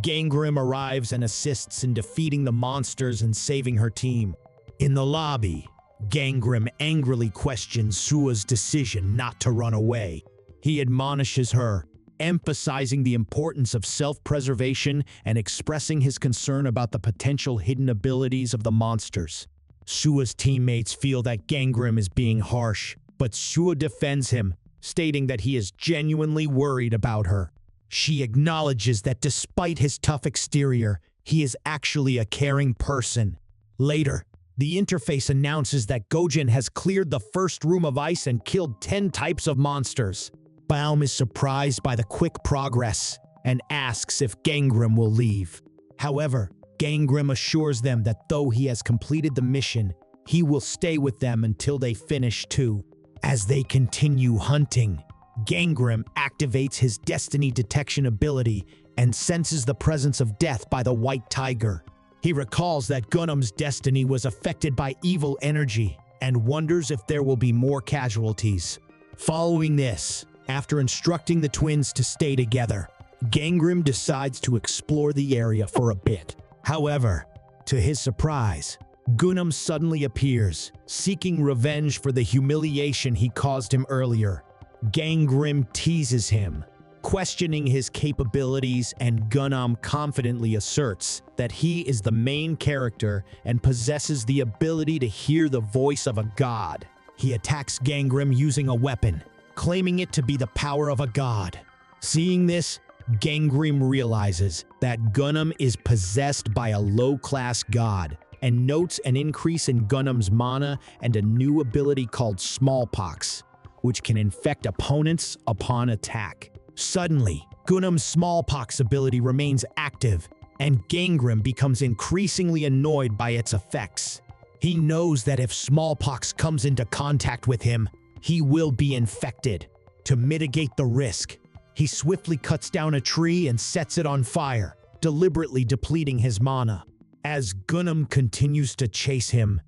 Gangrim arrives and assists in defeating the monsters and saving her team. In the lobby, Gangrim angrily questions Sua's decision not to run away. He admonishes her, emphasizing the importance of self-preservation and expressing his concern about the potential hidden abilities of the monsters. Sua's teammates feel that Gangrim is being harsh, but Sua defends him, stating that he is genuinely worried about her. She acknowledges that despite his tough exterior, he is actually a caring person. Later, the interface announces that Gojin has cleared the first room of ice and killed 10 types of monsters. Baum is surprised by the quick progress and asks if Gangrim will leave. However, Gangrim assures them that though he has completed the mission, he will stay with them until they finish too. As they continue hunting, Gangrim activates his destiny detection ability and senses the presence of death by the White Tiger. He recalls that Gunham's destiny was affected by evil energy and wonders if there will be more casualties. Following this, after instructing the twins to stay together, Gangrim decides to explore the area for a bit. However, to his surprise, Gunam suddenly appears, seeking revenge for the humiliation he caused him earlier. Gangrim teases him, questioning his capabilities, and Gunam confidently asserts that he is the main character and possesses the ability to hear the voice of a god. He attacks Gangrim using a weapon, claiming it to be the power of a god. Seeing this, Gangrim realizes that Gunam is possessed by a low-class god and notes an increase in Gunam's mana and a new ability called Smallpox, which can infect opponents upon attack. Suddenly, Gunam's Smallpox ability remains active, and Gangrim becomes increasingly annoyed by its effects. He knows that if Smallpox comes into contact with him, he will be infected. To mitigate the risk, he swiftly cuts down a tree and sets it on fire, deliberately depleting his mana. As Gunam continues to chase him,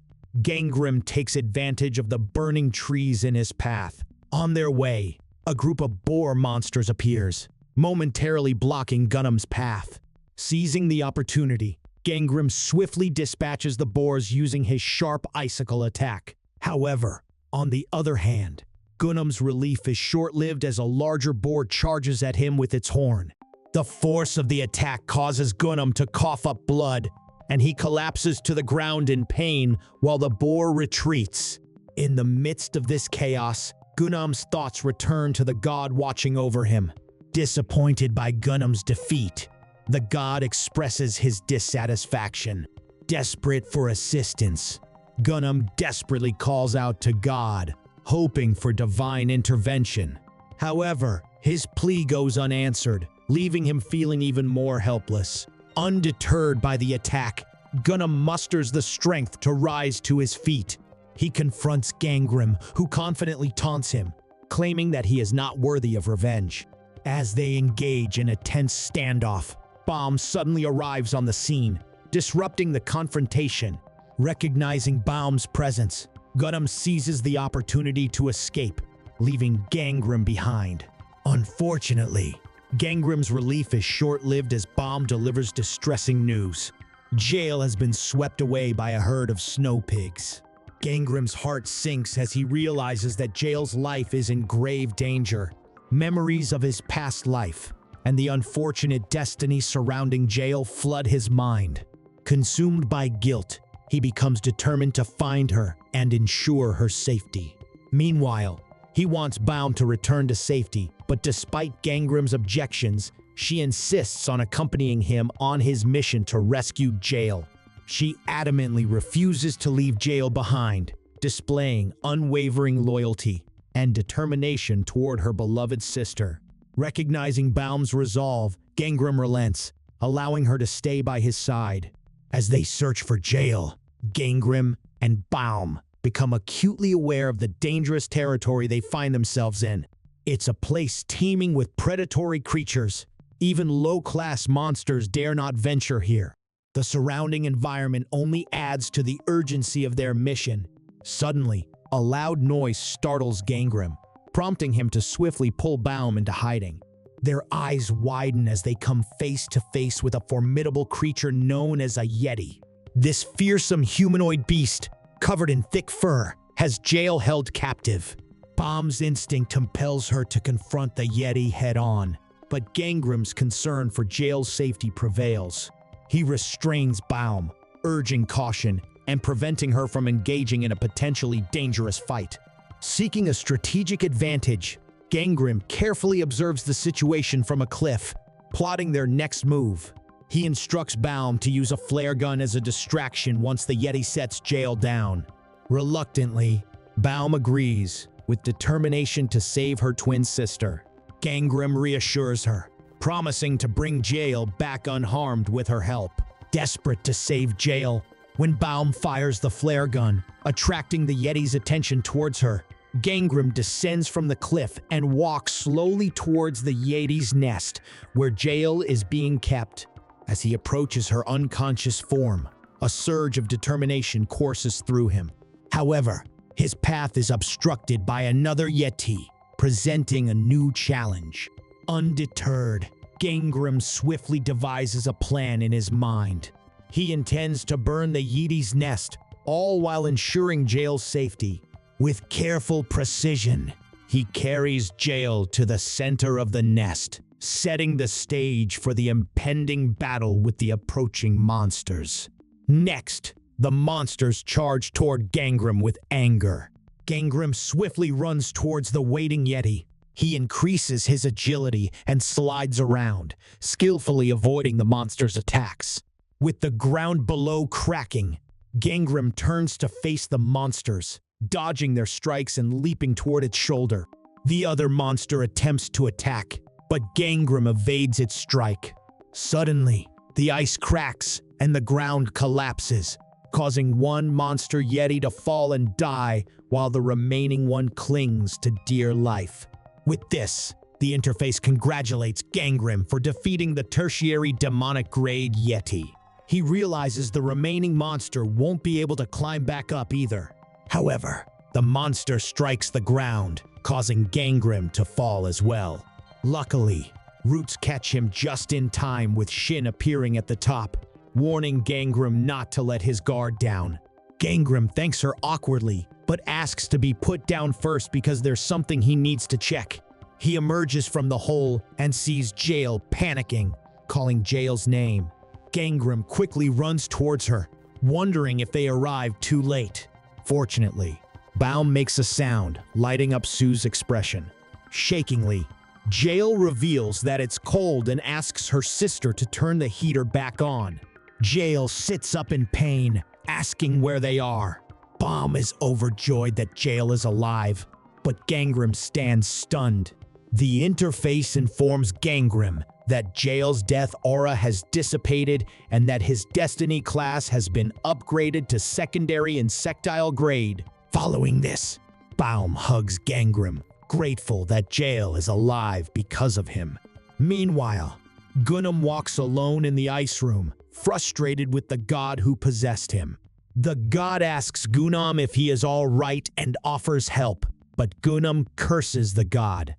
Gangrim takes advantage of the burning trees in his path. On their way, a group of boar monsters appears, momentarily blocking Gunam's path. Seizing the opportunity, Gangrim swiftly dispatches the boars using his sharp icicle attack. However, on the other hand, Gunam's relief is short-lived as a larger boar charges at him with its horn. The force of the attack causes Gunam to cough up blood, and he collapses to the ground in pain while the boar retreats. In the midst of this chaos, Gunam's thoughts return to the god watching over him. Disappointed by Gunam's defeat, the god expresses his dissatisfaction. Desperate for assistance, Gunam desperately calls out to God, hoping for divine intervention. However, his plea goes unanswered, leaving him feeling even more helpless. Undeterred by the attack, Gunam musters the strength to rise to his feet. He confronts Gangrim, who confidently taunts him, claiming that he is not worthy of revenge. As they engage in a tense standoff, Baum suddenly arrives on the scene, disrupting the confrontation. Recognizing Baum's presence, Gunam seizes the opportunity to escape, leaving Gangrim behind. Unfortunately, Gangrim's relief is short-lived as Baum delivers distressing news. Jail has been swept away by a herd of snow pigs. Gangrim's heart sinks as he realizes that Jail's life is in grave danger. Memories of his past life and the unfortunate destiny surrounding Jail flood his mind. Consumed by guilt, he becomes determined to find her and ensure her safety. Meanwhile, he wants Baum to return to safety, but despite Gangrim's objections, she insists on accompanying him on his mission to rescue Jail. She adamantly refuses to leave Jail behind, displaying unwavering loyalty and determination toward her beloved sister. Recognizing Baum's resolve, Gangrim relents, allowing her to stay by his side. As they search for Jail, Gangrim and Baum become acutely aware of the dangerous territory they find themselves in. It's a place teeming with predatory creatures. Even low-class monsters dare not venture here. The surrounding environment only adds to the urgency of their mission. Suddenly, a loud noise startles Gangrim, prompting him to swiftly pull Baum into hiding. Their eyes widen as they come face to face with a formidable creature known as a Yeti. This fearsome humanoid beast, covered in thick fur, has Jail held captive. Baum's instinct compels her to confront the Yeti head-on, but Gangrim's concern for Jail's safety prevails. He restrains Baum, urging caution and preventing her from engaging in a potentially dangerous fight. Seeking a strategic advantage, Gangrim carefully observes the situation from a cliff, plotting their next move. He instructs Baum to use a flare gun as a distraction once the Yeti sets Jail down. Reluctantly, Baum agrees, with determination to save her twin sister. Gangrim reassures her, promising to bring Jail back unharmed with her help. Desperate to save Jail, when Baum fires the flare gun, attracting the Yeti's attention towards her, Gangrim descends from the cliff and walks slowly towards the Yeti's nest, where Jail is being kept. As he approaches her unconscious form, a surge of determination courses through him. However, his path is obstructed by another Yeti, presenting a new challenge. Undeterred, Gangram swiftly devises a plan in his mind. He intends to burn the Yeti's nest, all while ensuring Jail's safety. With careful precision, he carries Jail to the center of the nest, setting the stage for the impending battle with the approaching monsters. Next, the monsters charge toward Gangram with anger. Gangram swiftly runs towards the waiting Yeti. He increases his agility and slides around, skillfully avoiding the monster's attacks. With the ground below cracking, Gangram turns to face the monsters, dodging their strikes and leaping toward its shoulder. The other monster attempts to attack, but Gangram evades its strike. Suddenly, the ice cracks and the ground collapses, causing one monster Yeti to fall and die while the remaining one clings to dear life. With this, the interface congratulates Gangram for defeating the tertiary demonic grade Yeti. He realizes the remaining monster won't be able to climb back up either. However, the monster strikes the ground, causing Gangram to fall as well. Luckily, Roots catch him just in time with Shin appearing at the top, warning Gangram not to let his guard down. Gangram thanks her awkwardly, but asks to be put down first because there's something he needs to check. He emerges from the hole and sees Jail panicking, calling Jail's name. Gangram quickly runs towards her, wondering if they arrived too late. Fortunately, Baum makes a sound, lighting up Sue's expression. Shakingly, Jail reveals that it's cold and asks her sister to turn the heater back on. Jail sits up in pain, asking where they are. Baum is overjoyed that Jail is alive, but Gangram stands stunned. The interface informs Gangram that Jail's death aura has dissipated and that his destiny class has been upgraded to secondary insectile grade. Following this, Baum hugs Gangram, grateful that Jail is alive because of him. Meanwhile, Gunam walks alone in the ice room, frustrated with the god who possessed him. The god asks Gunam if he is all right and offers help, but Gunam curses the god.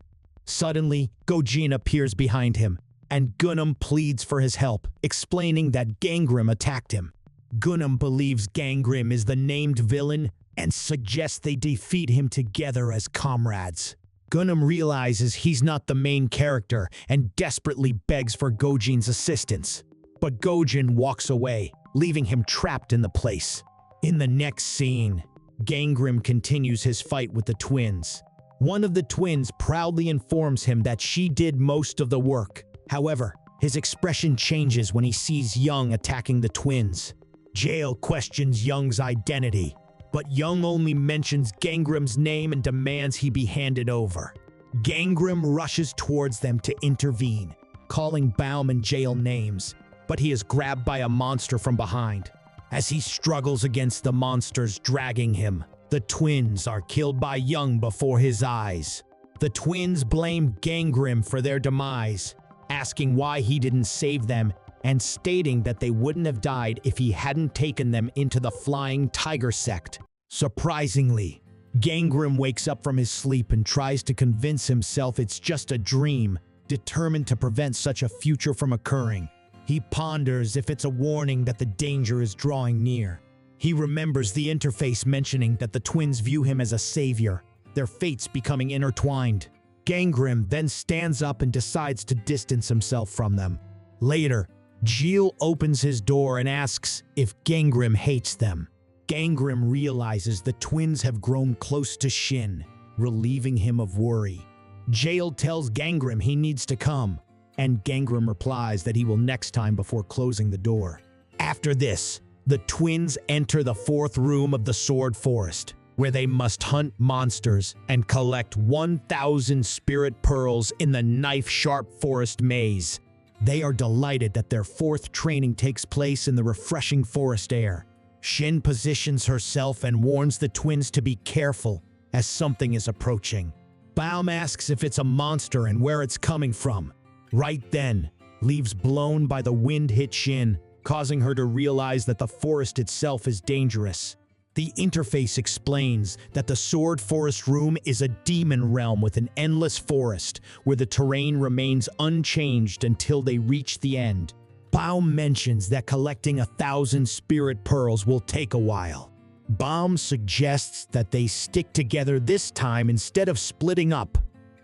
Suddenly, Gojin appears behind him, and Gunam pleads for his help, explaining that Gangram attacked him. Gunam believes Gangram is the named villain and suggests they defeat him together as comrades. Gunam realizes he's not the main character and desperately begs for Gojin's assistance. But Gojin walks away, leaving him trapped in the place. In the next scene, Gangram continues his fight with the twins. One of the twins proudly informs him that she did most of the work. However, his expression changes when he sees Young attacking the twins. Jail questions Young's identity, but Young only mentions Gangram's name and demands he be handed over. Gangram rushes towards them to intervene, calling Baum and Jail names, but he is grabbed by a monster from behind. As he struggles against the monsters dragging him, the twins are killed by Young before his eyes. The twins blame Gangram for their demise, asking why he didn't save them and stating that they wouldn't have died if he hadn't taken them into the Flying Tiger sect. Surprisingly, Gangram wakes up from his sleep and tries to convince himself it's just a dream, determined to prevent such a future from occurring. He ponders if it's a warning that the danger is drawing near. He remembers the interface mentioning that the twins view him as a savior, their fates becoming intertwined. Gangram then stands up and decides to distance himself from them. Later, Jill opens his door and asks if Gangram hates them. Gangram realizes the twins have grown close to Shin, relieving him of worry. Jail tells Gangram he needs to come, and Gangram replies that he will next time before closing the door. After this, the twins enter the fourth room of the Sword Forest, where they must hunt monsters and collect 1,000 spirit pearls in the knife-sharp forest maze. They are delighted that their fourth training takes place in the refreshing forest air. Shin positions herself and warns the twins to be careful, as something is approaching. Baum asks if it's a monster and where it's coming from. Right then, leaves blown by the wind hit Shin, causing her to realize that the forest itself is dangerous. The interface explains that the Sword Forest Room is a demon realm with an endless forest where the terrain remains unchanged until they reach the end. Baum mentions that collecting 1,000 spirit pearls will take a while. Baum suggests that they stick together this time instead of splitting up.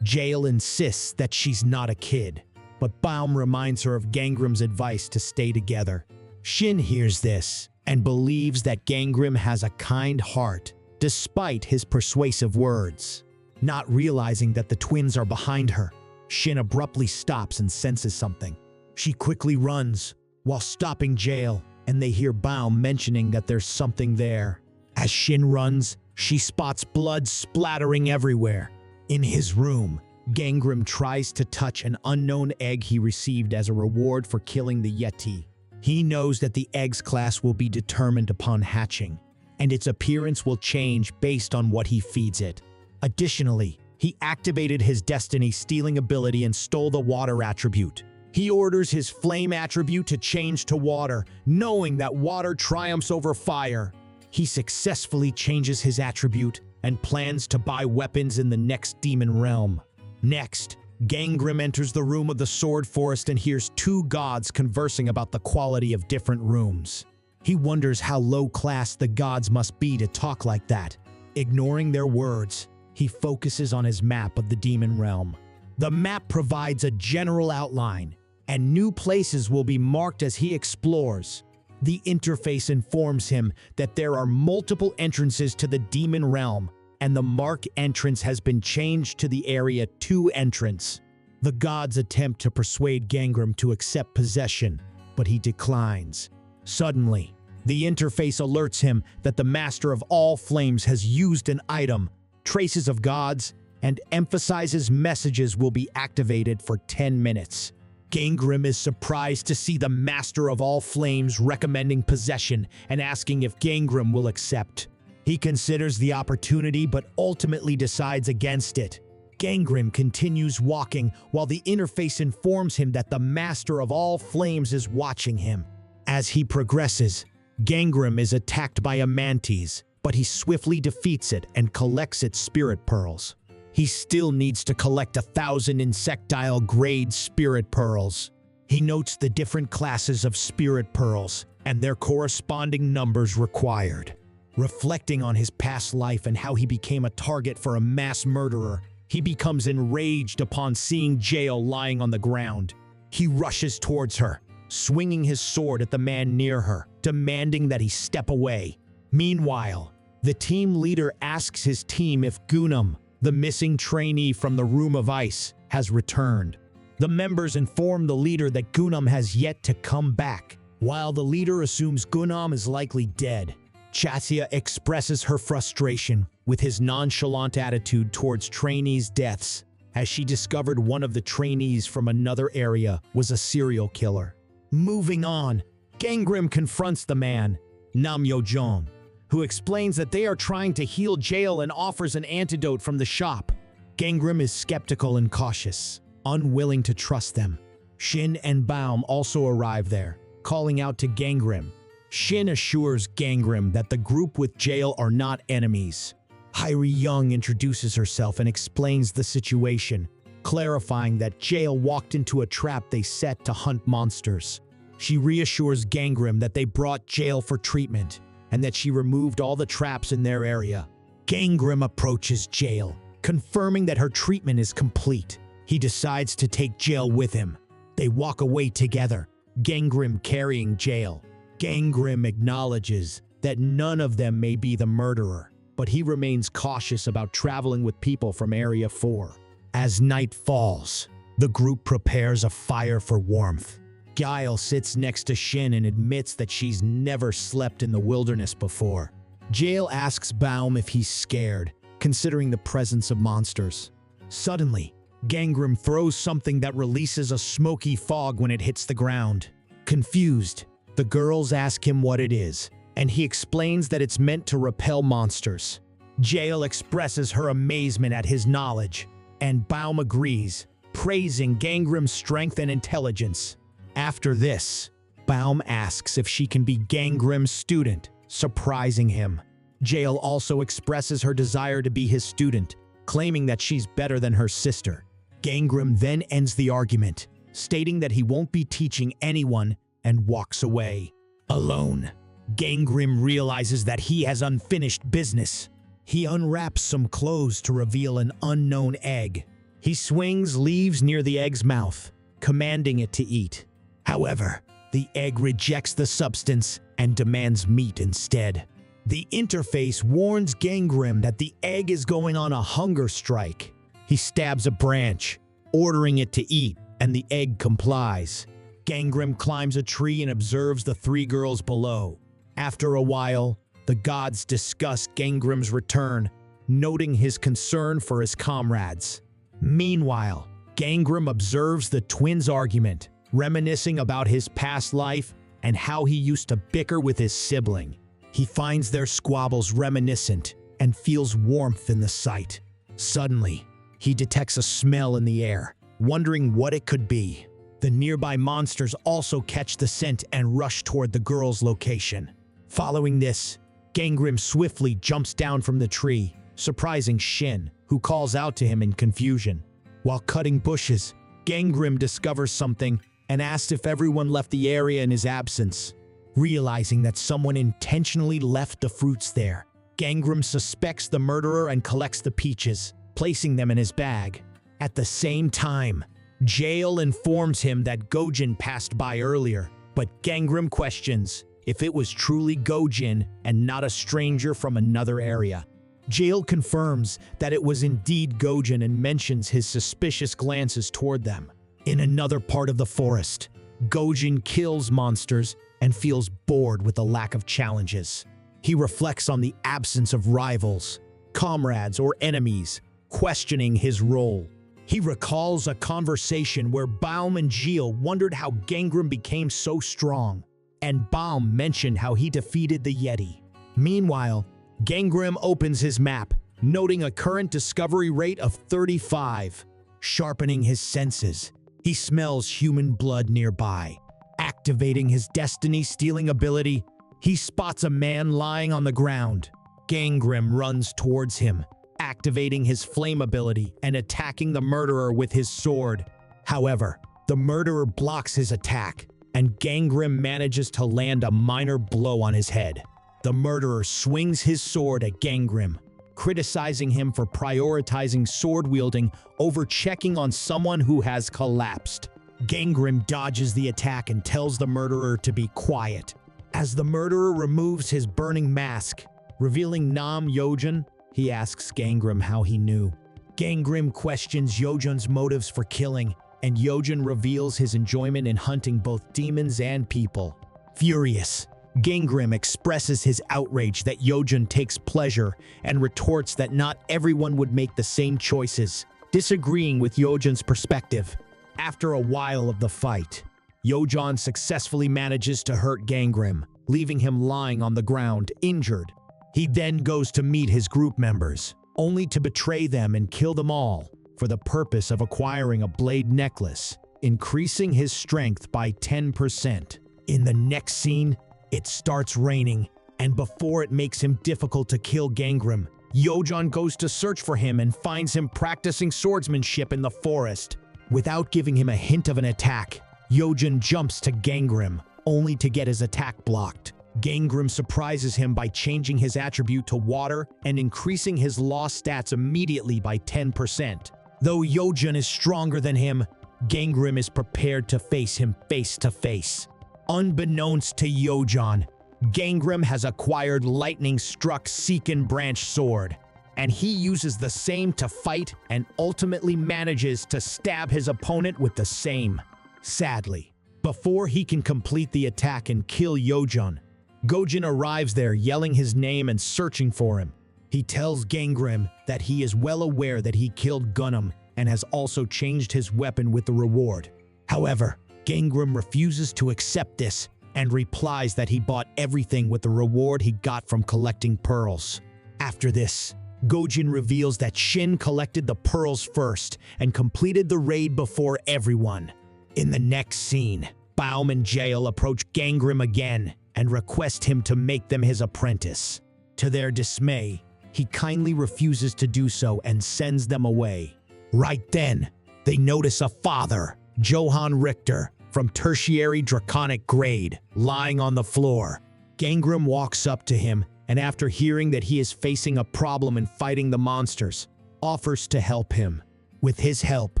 Jael insists that she's not a kid, but Baum reminds her of Gangrim's advice to stay together. Shin hears this and believes that Gangrim has a kind heart, despite his persuasive words. Not realizing that the twins are behind her, Shin abruptly stops and senses something. She quickly runs, while stopping Jael, and they hear Baum mentioning that there's something there. As Shin runs, she spots blood splattering everywhere. In his room, Gangrim tries to touch an unknown egg he received as a reward for killing the Yeti. He knows that the egg's class will be determined upon hatching, and its appearance will change based on what he feeds it. Additionally, he activated his destiny stealing ability and stole the water attribute. He orders his flame attribute to change to water, knowing that water triumphs over fire. He successfully changes his attribute and plans to buy weapons in the next demon realm. Next, Gangrim enters the room of the Sword Forest and hears two gods conversing about the quality of different rooms. He wonders how low class the gods must be to talk like that. Ignoring their words, he focuses on his map of the demon realm. The map provides a general outline, and new places will be marked as he explores. The interface informs him that there are multiple entrances to the demon realm, and the mark entrance has been changed to the Area 2 entrance. The gods attempt to persuade Gangrim to accept possession, but he declines. Suddenly, the interface alerts him that the Master of All Flames has used an item, Traces of Gods, and emphasizes messages will be activated for 10 minutes. Gangrim is surprised to see the Master of All Flames recommending possession and asking if Gangrim will accept. He considers the opportunity but ultimately decides against it. Gangrim continues walking while the interface informs him that the Master of All Flames is watching him. As he progresses, Gangrim is attacked by a mantis, but he swiftly defeats it and collects its spirit pearls. He still needs to collect 1,000 insectile grade spirit pearls. He notes the different classes of spirit pearls and their corresponding numbers required. Reflecting on his past life and how he became a target for a mass murderer, he becomes enraged upon seeing Jael lying on the ground. He rushes towards her, swinging his sword at the man near her, demanding that he step away. Meanwhile, the team leader asks his team if Gunam, the missing trainee from the Room of Ice, has returned. The members inform the leader that Gunam has yet to come back, while the leader assumes Gunam is likely dead. Chasia expresses her frustration with his nonchalant attitude towards trainees' deaths, as she discovered one of the trainees from another area was a serial killer. Moving on, Gangrim confronts the man, Nam Yo-jong, who explains that they are trying to heal Jael and offers an antidote from the shop. Gangrim is skeptical and cautious, unwilling to trust them. Shin and Baum also arrive there, calling out to Gangrim. Shin assures Gangrim that the group with Jael are not enemies. Hairi Young introduces herself and explains the situation, clarifying that Jael walked into a trap they set to hunt monsters. She reassures Gangrim that they brought Jael for treatment, and that she removed all the traps in their area. Gangrim approaches Jael, confirming that her treatment is complete. He decides to take Jael with him. They walk away together, Gangrim carrying Jael. Gangrim acknowledges that none of them may be the murderer, but he remains cautious about traveling with people from Area 4. As night falls, the group prepares a fire for warmth. Jael sits next to Shin and admits that she's never slept in the wilderness before. Jael asks Baum if he's scared, considering the presence of monsters. Suddenly, Gangrim throws something that releases a smoky fog when it hits the ground. Confused, the girls ask him what it is, and he explains that it's meant to repel monsters. Jael expresses her amazement at his knowledge, and Baum agrees, praising Gangrim's strength and intelligence. After this, Baum asks if she can be Gangrim's student, surprising him. Jael also expresses her desire to be his student, claiming that she's better than her sister. Gangrym then ends the argument, stating that he won't be teaching anyone and walks away. Alone, Gangrym realizes that he has unfinished business. He unwraps some clothes to reveal an unknown egg. He swings leaves near the egg's mouth, commanding it to eat. However, the egg rejects the substance and demands meat instead. The interface warns Gangrym that the egg is going on a hunger strike. He stabs a branch, ordering it to eat, and the egg complies. Gangrym climbs a tree and observes the three girls below. After a while, the gods discuss Gangrym's return, noting his concern for his comrades. Meanwhile, Gangrym observes the twins' argument, reminiscing about his past life and how he used to bicker with his sibling. He finds their squabbles reminiscent and feels warmth in the sight. Suddenly, he detects a smell in the air, wondering what it could be. The nearby monsters also catch the scent and rush toward the girls' location. Following this, Gangrym swiftly jumps down from the tree, surprising Shin, who calls out to him in confusion. While cutting bushes, Gangrym discovers something and asks if everyone left the area in his absence. Realizing that someone intentionally left the fruits there, Gangrym suspects the murderer and collects the peaches, placing them in his bag. At the same time, Jael informs him that Gojin passed by earlier, but Gangrym questions if it was truly Gojin and not a stranger from another area. Jael confirms that it was indeed Gojin and mentions his suspicious glances toward them. In another part of the forest, Gojin kills monsters and feels bored with the lack of challenges. He reflects on the absence of rivals, comrades, or enemies, questioning his role. He recalls a conversation where Baum and Jael wondered how Gangrym became so strong, and Baum mentioned how he defeated the Yeti. Meanwhile, Gangrym opens his map, noting a current discovery rate of 35. Sharpening his senses, he smells human blood nearby. Activating his destiny-stealing ability, he spots a man lying on the ground. Gangrym runs towards him, activating his flame ability and attacking the murderer with his sword. However, the murderer blocks his attack, and Gangrym manages to land a minor blow on his head. The murderer swings his sword at Gangrym, criticizing him for prioritizing sword wielding over checking on someone who has collapsed. Gangrym dodges the attack and tells the murderer to be quiet. As the murderer removes his burning mask, revealing Nam Yojin, he asks Gangrym how he knew. Gangrym questions Yojin's motives for killing, and Yojin reveals his enjoyment in hunting both demons and people. Furious, Gangrym expresses his outrage that Yojin takes pleasure and retorts that not everyone would make the same choices, disagreeing with Yojin's perspective. After a while of the fight, Yojin successfully manages to hurt Gangrym, leaving him lying on the ground, injured. He then goes to meet his group members, only to betray them and kill them all, for the purpose of acquiring a blade necklace, increasing his strength by 10%. In the next scene, it starts raining, and before it makes him difficult to kill Gangrym, Yojin goes to search for him and finds him practicing swordsmanship in the forest. Without giving him a hint of an attack, Yojin jumps to Gangrym, only to get his attack blocked. Gangrym surprises him by changing his attribute to water and increasing his lost stats immediately by 10%. Though Yojin is stronger than him, Gangrym is prepared to face him face to face. Unbeknownst to Yojin, Gangrym has acquired lightning-struck Seekin branch sword, and he uses the same to fight and ultimately manages to stab his opponent with the same. Sadly, before he can complete the attack and kill Yojin, Gojin arrives there yelling his name and searching for him. He tells Gangrym that he is well aware that he killed Gunham and has also changed his weapon with the reward. However, Gangrym refuses to accept this and replies that he bought everything with the reward he got from collecting pearls. After this, Gojin reveals that Shin collected the pearls first and completed the raid before everyone. In the next scene, Baum and Jael approach Gangrym again and request him to make them his apprentice. To their dismay, he kindly refuses to do so and sends them away. Right then, they notice a father, Johann Richter, from tertiary draconic grade, lying on the floor. Gangrym walks up to him and after hearing that he is facing a problem in fighting the monsters, offers to help him. With his help,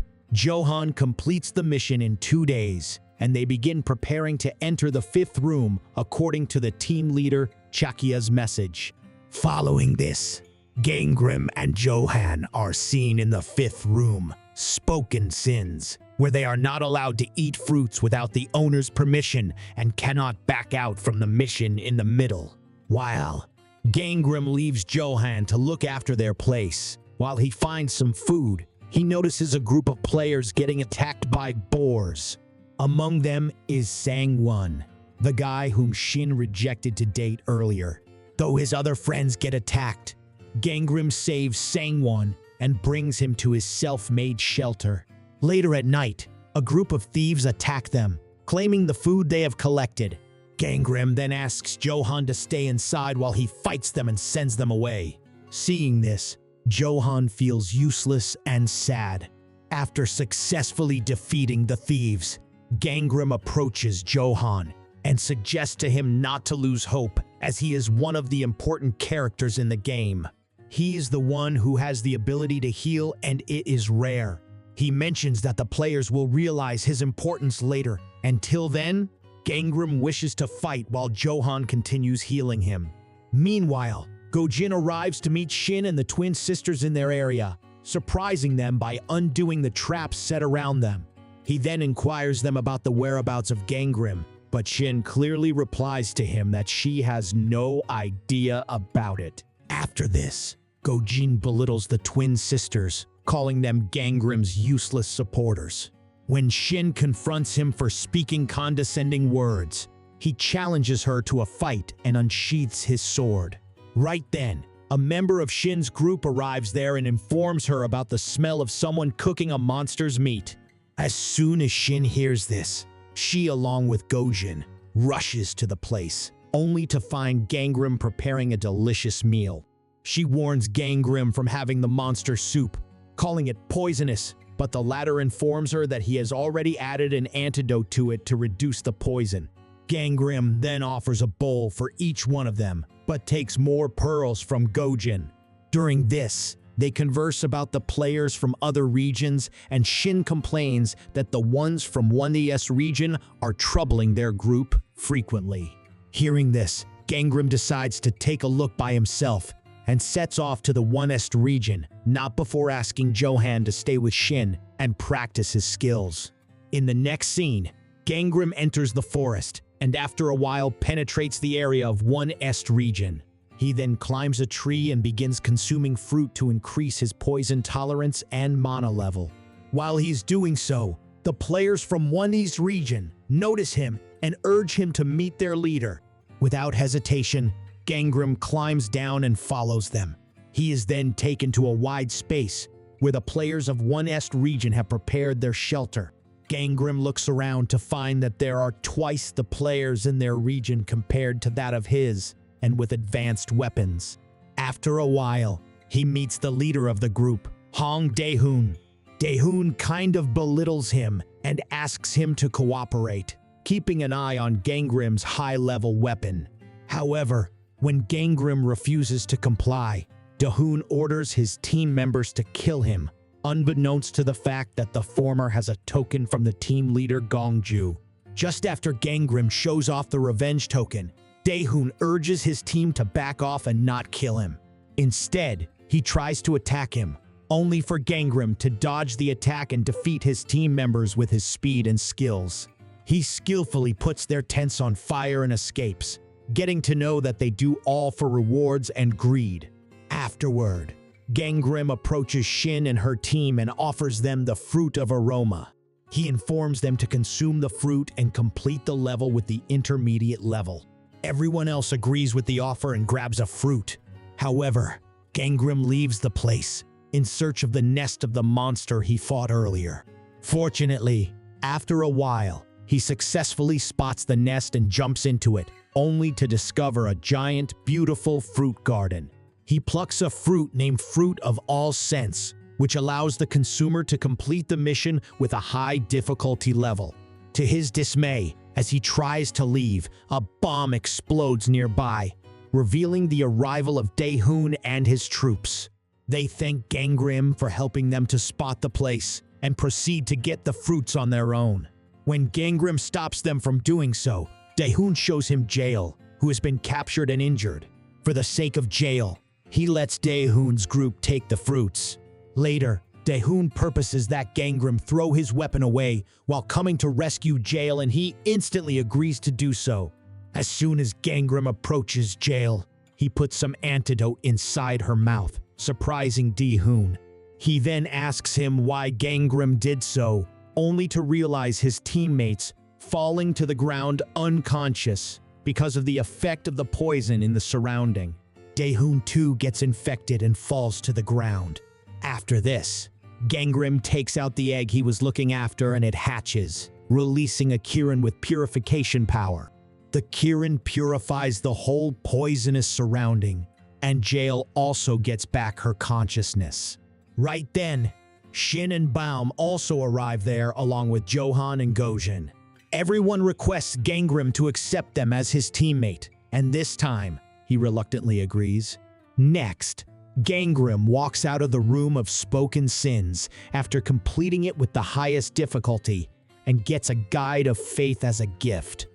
Johann completes the mission in 2 days, and they begin preparing to enter the 5th room according to the team leader Chakia's message. Following this, Gangrym and Johann are seen in the 5th room, Spoken Sins, where they are not allowed to eat fruits without the owner's permission and cannot back out from the mission in the middle. While Gangrym leaves Johann to look after their place, while he finds some food, he notices a group of players getting attacked by boars. Among them is Sang-won, the guy whom Shin rejected to date earlier. Though his other friends get attacked, Gangrym saves Sang-won and brings him to his self-made shelter. Later at night, a group of thieves attack them, claiming the food they have collected. Gangrym then asks Johann to stay inside while he fights them and sends them away. Seeing this, Johann feels useless and sad. After successfully defeating the thieves, Gangrym approaches Johann and suggests to him not to lose hope, as he is one of the important characters in the game. He is the one who has the ability to heal, and it is rare. He mentions that the players will realize his importance later. Until then, Gangrym wishes to fight while Johann continues healing him. Meanwhile, Gojin arrives to meet Shin and the twin sisters in their area, surprising them by undoing the traps set around them. He then inquires them about the whereabouts of Gangrym, but Shin clearly replies to him that she has no idea about it. After this, Gojin belittles the twin sisters, calling them Gangrym's useless supporters. When Shin confronts him for speaking condescending words, he challenges her to a fight and unsheaths his sword. Right then, a member of Shin's group arrives there and informs her about the smell of someone cooking a monster's meat. As soon as Shin hears this, she, along with Gojin, rushes to the place, only to find Gangrym preparing a delicious meal. She warns Gangrym from having the monster soup, calling it poisonous, but the latter informs her that he has already added an antidote to it to reduce the poison. Gangrym then offers a bowl for each one of them, but takes more pearls from Gojin. During this, they converse about the players from other regions, and Shin complains that the ones from 1ES region are troubling their group frequently. Hearing this, Gangrym decides to take a look by himself and sets off to the 1ES region, not before asking Johann to stay with Shin and practice his skills. In the next scene, Gangrym enters the forest and after a while penetrates the area of 1ES region. He then climbs a tree and begins consuming fruit to increase his poison tolerance and mana level. While he's doing so, the players from 1ES region notice him and urge him to meet their leader. Without hesitation, Gangrym climbs down and follows them. He is then taken to a wide space where the players of 1ES region have prepared their shelter. Gangrym looks around to find that there are twice the players in their region compared to that of his, and with advanced weapons. After a while, he meets the leader of the group, Hong Dae-hoon. Dae-hoon kind of belittles him and asks him to cooperate, keeping an eye on Gangrym's high-level weapon. However, when Gangrym refuses to comply, Dae-hoon orders his team members to kill him, unbeknownst to the fact that the former has a token from the team leader Gongju. Just after Gangrym shows off the revenge token, Dae-hoon urges his team to back off and not kill him. Instead, he tries to attack him, only for Gangrym to dodge the attack and defeat his team members with his speed and skills. He skillfully puts their tents on fire and escapes, getting to know that they do all for rewards and greed. Afterward, Gangrym approaches Shin and her team and offers them the Fruit of Aroma. He informs them to consume the fruit and complete the level with the intermediate level. Everyone else agrees with the offer and grabs a fruit. However, Gangrym leaves the place in search of the nest of the monster he fought earlier. Fortunately, after a while, he successfully spots the nest and jumps into it, only to discover a giant, beautiful fruit garden. He plucks a fruit named Fruit of All Sense, which allows the consumer to complete the mission with a high difficulty level. To his dismay, as he tries to leave, a bomb explodes nearby, revealing the arrival of Dae-hoon and his troops. They thank Gangnam for helping them to spot the place and proceed to get the fruits on their own. When Gangnam stops them from doing so, Dae-hoon shows him Jail, who has been captured and injured. For the sake of Jail, he lets Dae-hoon's group take the fruits. Later, Dae-hoon purposes that Gangnam throw his weapon away while coming to rescue Jail, and he instantly agrees to do so. As soon as Gangnam approaches Jail, he puts some antidote inside her mouth, surprising Dae-hoon. He then asks him why Gangnam did so, only to realize his teammates falling to the ground unconscious because of the effect of the poison in the surrounding. Dae-hoon too gets infected and falls to the ground. After this, Gangnam takes out the egg he was looking after and it hatches, releasing a Kirin with purification power. The Kirin purifies the whole poisonous surrounding, and Jail also gets back her consciousness. Right then, Shin and Baum also arrive there along with Johan and Gojin. Everyone requests Gangnam to accept them as his teammate, and this time, he reluctantly agrees. Next, Gangnam walks out of the room of spoken sins after completing it with the highest difficulty and gets a Guide of Faith as a gift.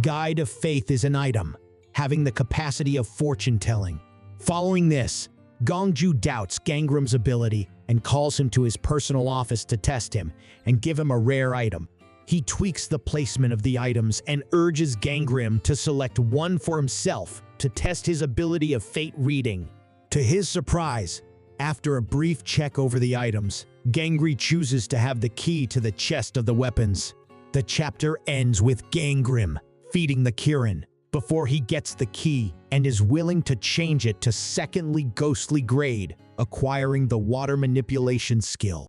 Guide of Faith is an item, having the capacity of fortune-telling. Following this, Gongju doubts Gangnam's ability and calls him to his personal office to test him and give him a rare item. He tweaks the placement of the items and urges Gangnam to select one for himself to test his ability of fate reading. To his surprise, after a brief check over the items, Gangri chooses to have the key to the chest of the weapons. The chapter ends with Gangnam feeding the Kirin before he gets the key and is willing to change it to secondly ghostly grade, acquiring the water manipulation skill.